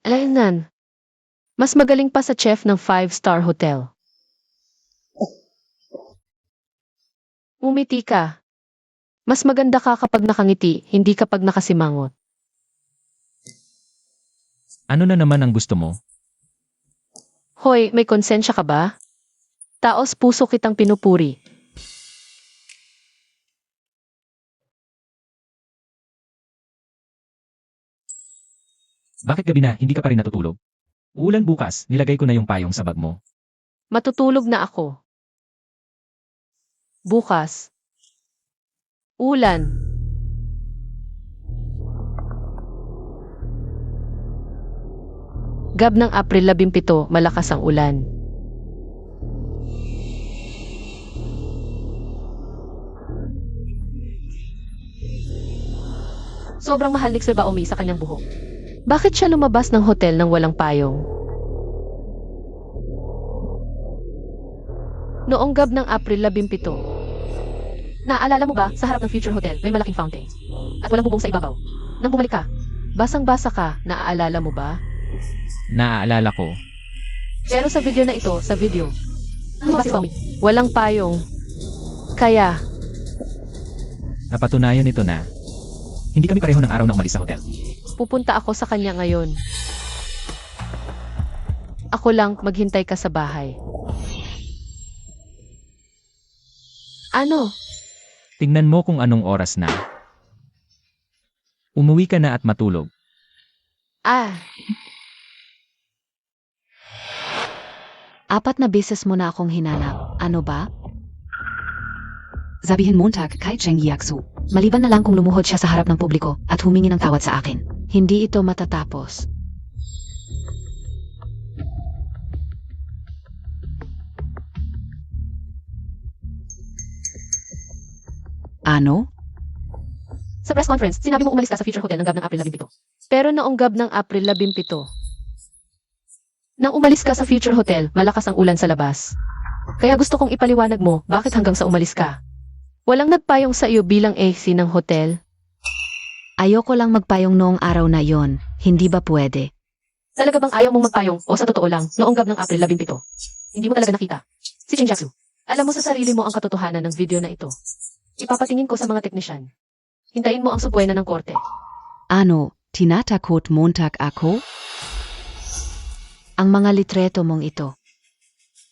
Alaynan, mas magaling pa sa chef ng 5-star hotel. Umiti ka. Mas maganda ka kapag nakangiti, hindi kapag nakasimangot. Ano na naman ang gusto mo? Hoy, may konsensya ka ba? Taos puso kitang pinupuri. Bakit gabi na hindi ka pa rin natutulog? Uulan bukas, nilagay ko na yung payong sa bag mo. Matutulog na ako. Bukas. Ulan. Gab ng April 17, malakas ang ulan. Sobrang mahal ni Sir Baomi sa kanyang buhok. Bakit siya lumabas ng hotel nang walang payong? Noong gab ng April 17. Naalala mo ba, sa harap ng Future Hotel, may malaking fountain. At walang bubong sa ibabaw. Nang bumalik ka, basang-basa ka, naaalala mo ba? Naaalala ko. Pero sa video na ito, sa video, ano ba si Baomi? Walang payong. Kaya, Napatunayan nito na hindi kami pareho ng araw na umalis sa hotel. pupunta ako sa kanya ngayon. Ako lang, maghintay ka sa bahay. Ano? Tingnan mo kung anong oras na. Umuwi ka na at matulog. Ah, 4 na beses mo na akong hinanap. Ano ba? Sabihin Montag kay Cheng Yaksu. Maliban na lang kung lumuhod siya sa harap ng publiko at humingi ng tawad sa akin. Hindi ito matatapos. Ano? Sa press conference, sinabi mo umalis ka sa Future Hotel ng gab ng April 17. Pero noong gab ng April 17. Nang umalis ka sa Future Hotel, malakas ang ulan sa labas. Kaya gusto kong ipaliwanag mo bakit hanggang sa umalis ka. Walang nagpayong sa iyo bilang AC ng hotel. Ayoko lang magpayong noong araw na yon, hindi ba pwede? Talaga bang ayaw mong magpayong o sa totoo lang, noong gab ng April 17? Hindi mo talaga nakita. Si Shinjaku, alam mo sa sarili mo ang katotohanan ng video na ito. Ipapatingin ko sa mga teknisyan. Hintayin mo ang subwena ng korte. Ano, tinatakot Montag ako? Ang mga litreto mong ito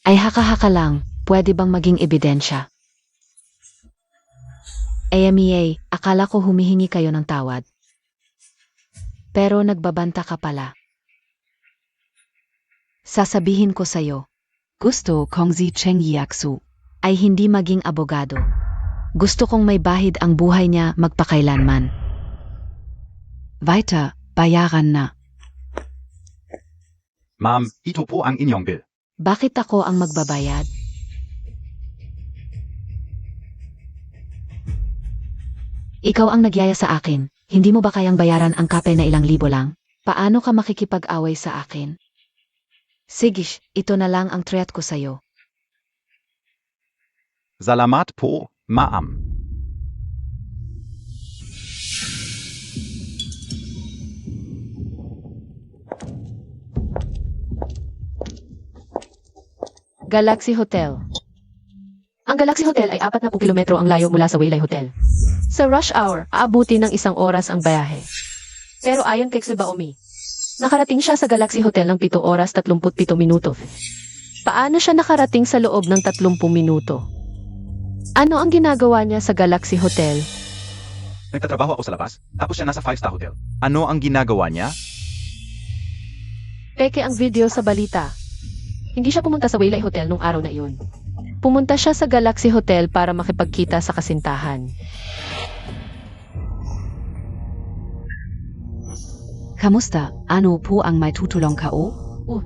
ay haka-haka lang, pwede bang maging ebidensya? AMEA, akala ko humihingi kayo ng tawad. Pero nagbabanta ka pala. Sasabihin ko sa'yo, Gusto kong si Cheng Yaksu. ay hindi maging abogado. Gusto kong may bahid ang buhay niya magpakailanman. Weiter, bayaran na. Ma'am, ito po ang inyong bill. Bakit ako ang magbabayad? Ikaw ang nagyaya sa akin. Hindi mo ba kayang bayaran ang kape na ilang libo lang? Paano ka makikipag-away sa akin? Sige, ito na lang ang threat ko sa'yo. Salamat po, ma'am. Galaxy Hotel. Ang Galaxy Hotel ay 40 kilometro ang layo mula sa Waylay Hotel. Sa rush hour, aabuti ng 1 oras ang biyahe. Pero ayon kay Tsubaomi, nakarating siya sa Galaxy Hotel ng 7 oras 37 minuto. Paano siya nakarating sa loob ng 30 minuto? Ano ang ginagawa niya sa Galaxy Hotel? Nagtatrabaho ako sa labas, tapos siya nasa 5-star hotel. Ano ang ginagawa niya? Peke ang video sa balita. Hindi siya pumunta sa Waylay Hotel nung araw na iyon. Pumunta siya sa Galaxy Hotel para makipagkita sa kasintahan. Kamusta? Ano po ang may tutulong ka o?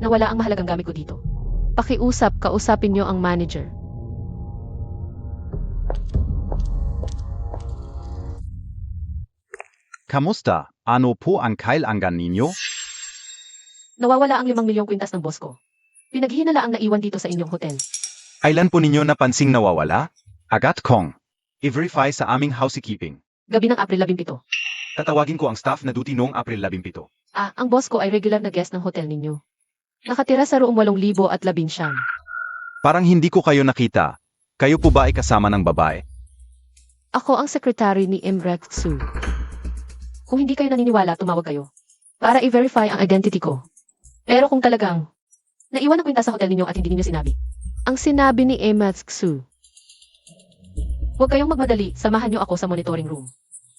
Nawala ang mahalagang gamit ko dito. Pakiusap, kausapin niyo ang manager. Kamusta? Ano po ang kailangan ninyo? Nawawala ang 5 milyong kwintas ng boss ko. Pinaghihinala ang naiwan dito sa inyong hotel. Kailan po ninyo napansing nawawala? Agat kong. I-verify sa aming housekeeping. Gabi ng April 17. Tatawagin ko ang staff na duty noong April 17. Ang boss ko ay regular na guest ng hotel ninyo. Nakatira sa room 8,019. Parang hindi ko kayo nakita. Kayo po ba ay kasama ng babae? Ako ang secretary ni Imrek Tsu. Kung hindi kayo naniniwala, tumawag kayo. Para i-verify ang identity ko. Pero kung talagang naiwan ang kwintas sa hotel ninyo at hindi ninyo sinabi. Ang sinabi ni Imrek Tsu. Huwag kayong magmadali, samahan niyo ako sa monitoring room.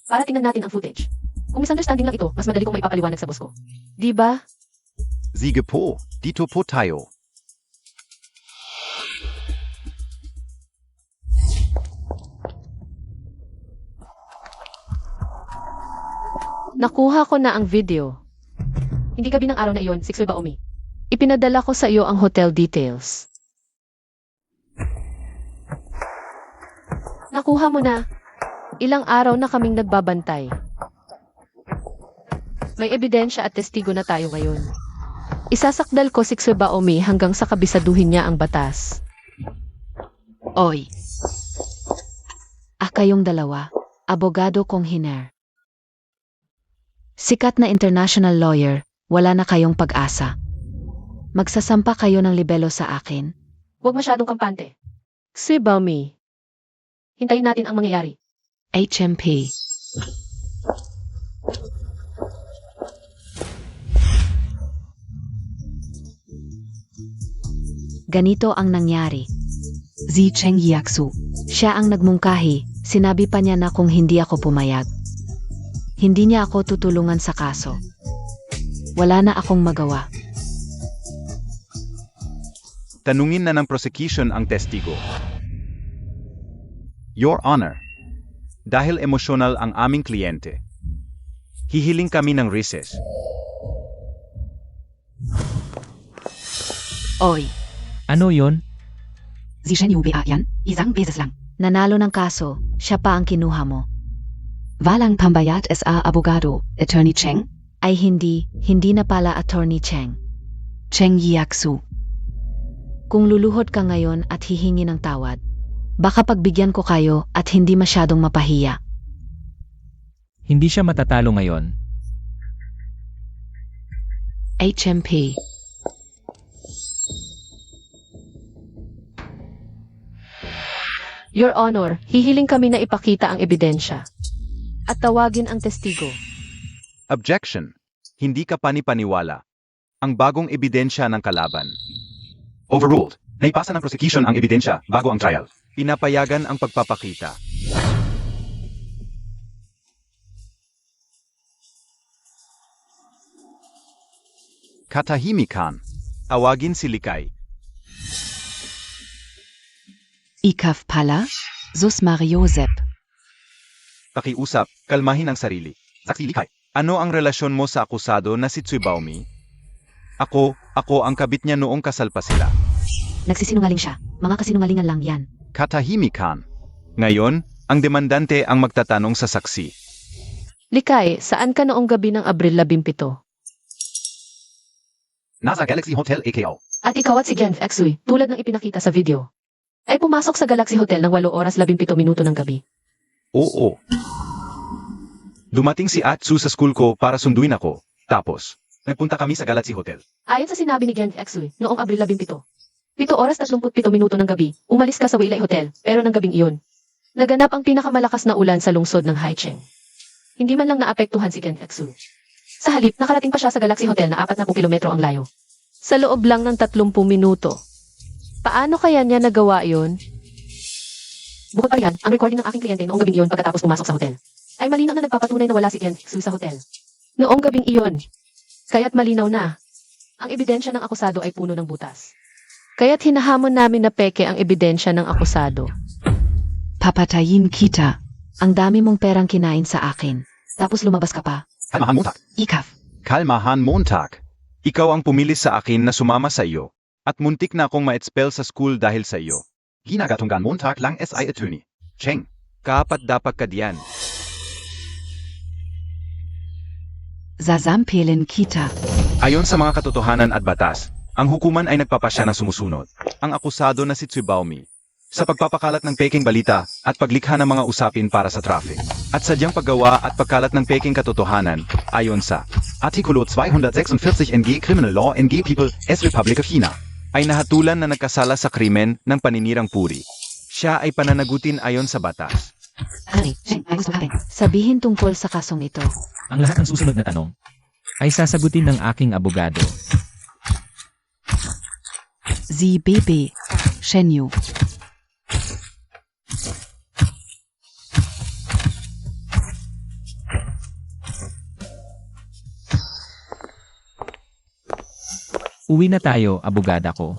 Para tingnan natin ang footage. Kung misunderstanding lang ito, mas madali kong maipapaliwanag sa boss ko. Di ba? Sige po, dito po tayo. Nakuha ko na ang video. Hindi gabi ng araw na iyon, 6 ba umi? Ipinadala ko sa iyo ang hotel details. Nakuha mo na. Ilang araw na kaming nagbabantay. May ebidensya at testigo na tayo ngayon. Isasakdal ko si Tsubaomi hanggang sa kabisaduhin niya ang batas. Oy. Kayong dalawa, abogado kong hiner. Sikat na international lawyer, wala na kayong pag-asa. Magsasampa kayo ng libelo sa akin. Huwag masyadong kampante. Tsubaomi. Hintayin natin ang mangyayari. HMP. Ganito ang nangyari. Si Cheng Yaksu. Siya ang nagmungkahi, sinabi pa niya na kung hindi ako pumayag. Hindi niya ako tutulungan sa kaso. Wala na akong magawa. Tanungin na ng prosecution ang testigo. Your Honor, dahil emosyonal ang aming kliyente, hihiling kami ng recess. Oy. Ano yon? Si Shen Yu Bea yan, isang beses lang. Nanalo ng kaso, siya pa ang kinuha mo. Walang Pambayat SA Abogado, Attorney Cheng, Ay hindi na pala Attorney Cheng. Cheng Yiaksu. Kung luluhod ka ngayon at hihingi ng tawad, baka pagbigyan ko kayo at hindi masyadong mapahiya. Hindi siya matatalo ngayon. HMP. Your Honor, hihiling kami na ipakita ang ebidensya. At tawagin ang testigo. Objection. Hindi ka panipaniwala. Ang bagong ebidensya ng kalaban. Overruled. Naipasa ng prosecution ang ebidensya bago ang trial. Pinapayagan ang pagpapakita. Katahimikan. Tawagin si Likay. Ikaf Pala, Sus Mario Sepp. Pakiusap, kalmahin ang sarili. Saksi Likay. Ano ang relasyon mo sa akusado na si Tsuibaumi? Ako ang kabit niya noong kasal pa sila. Nagsisinungaling siya. Mga kasinungalingan lang yan. Katahimikan. Ngayon, ang demandante ang magtatanong sa saksi. Likay, saan ka noong gabi ng Abril 17? Nasa Galaxy Hotel AKO. At ikaw at si Genv Xui, tulad ng ipinakita sa video, ay pumasok sa Galaxy Hotel ng 8 oras 17 minuto ng gabi. Oo. Dumating si Atsu sa school ko para sunduin ako. Tapos, nagpunta kami sa Galaxy Hotel. Ayon sa sinabi ni Genv Xui, noong Abril 17, 7 oras 37 minuto ng gabi, umalis ka sa Wailay Hotel, pero ng gabing iyon, naganap ang pinakamalakas na ulan sa lungsod ng Haicheng. Hindi man lang naapektuhan si Genv Xui. Sa halip, nakarating pa siya sa Galaxy Hotel na 40 kilometro ang layo. Sa loob lang ng 30 minuto. Paano kaya niya nagawa yun? Bukod pa riyan, ang recording ng aking kliyente noong gabing iyon pagkatapos pumasok sa hotel, ay malinaw na nagpapatunay na wala si Genv Xui sa hotel. Noong gabing iyon, kaya't malinaw na, ang ebidensya ng akusado ay puno ng butas. Kaya't hinahamon namin na peke ang ebidensya ng akusado. Papatayin kita. Ang dami mong perang kinain sa akin. Tapos lumabas ka pa. Kalmahan Montag. Ikaf. Kalmahan Montag. Ikaw ang pumili sa akin na sumama sa iyo. At muntik na akong ma-expel sa school dahil sa iyo. Ginagatunggan Montag lang SI attorney. Cheng, kapat dapat ka diyan. Sasampelen kita. Ayon sa mga katotohanan at batas, ang hukuman ay nagpapasya na sumusunod. Ang akusado na si Tsuibaumi sa pagpapakalat ng peking balita at paglikha ng mga usapin para sa traffic. At sadyang paggawa at pagkalat ng peking katotohanan, ayon sa Artikulo 246 NG Criminal Law NG People S Republic of China, ay nahatulan na nagkasala sa krimen ng paninirang puri. Siya ay pananagutin ayon sa batas. Hari, Cheng, ay gusto natin. Sabihin tungkol sa kasong ito. Ang lahat ng susunod na tanong ay sasagutin ng aking abogado. Sie BB. Shenyu. Uwi na tayo, abogada ko.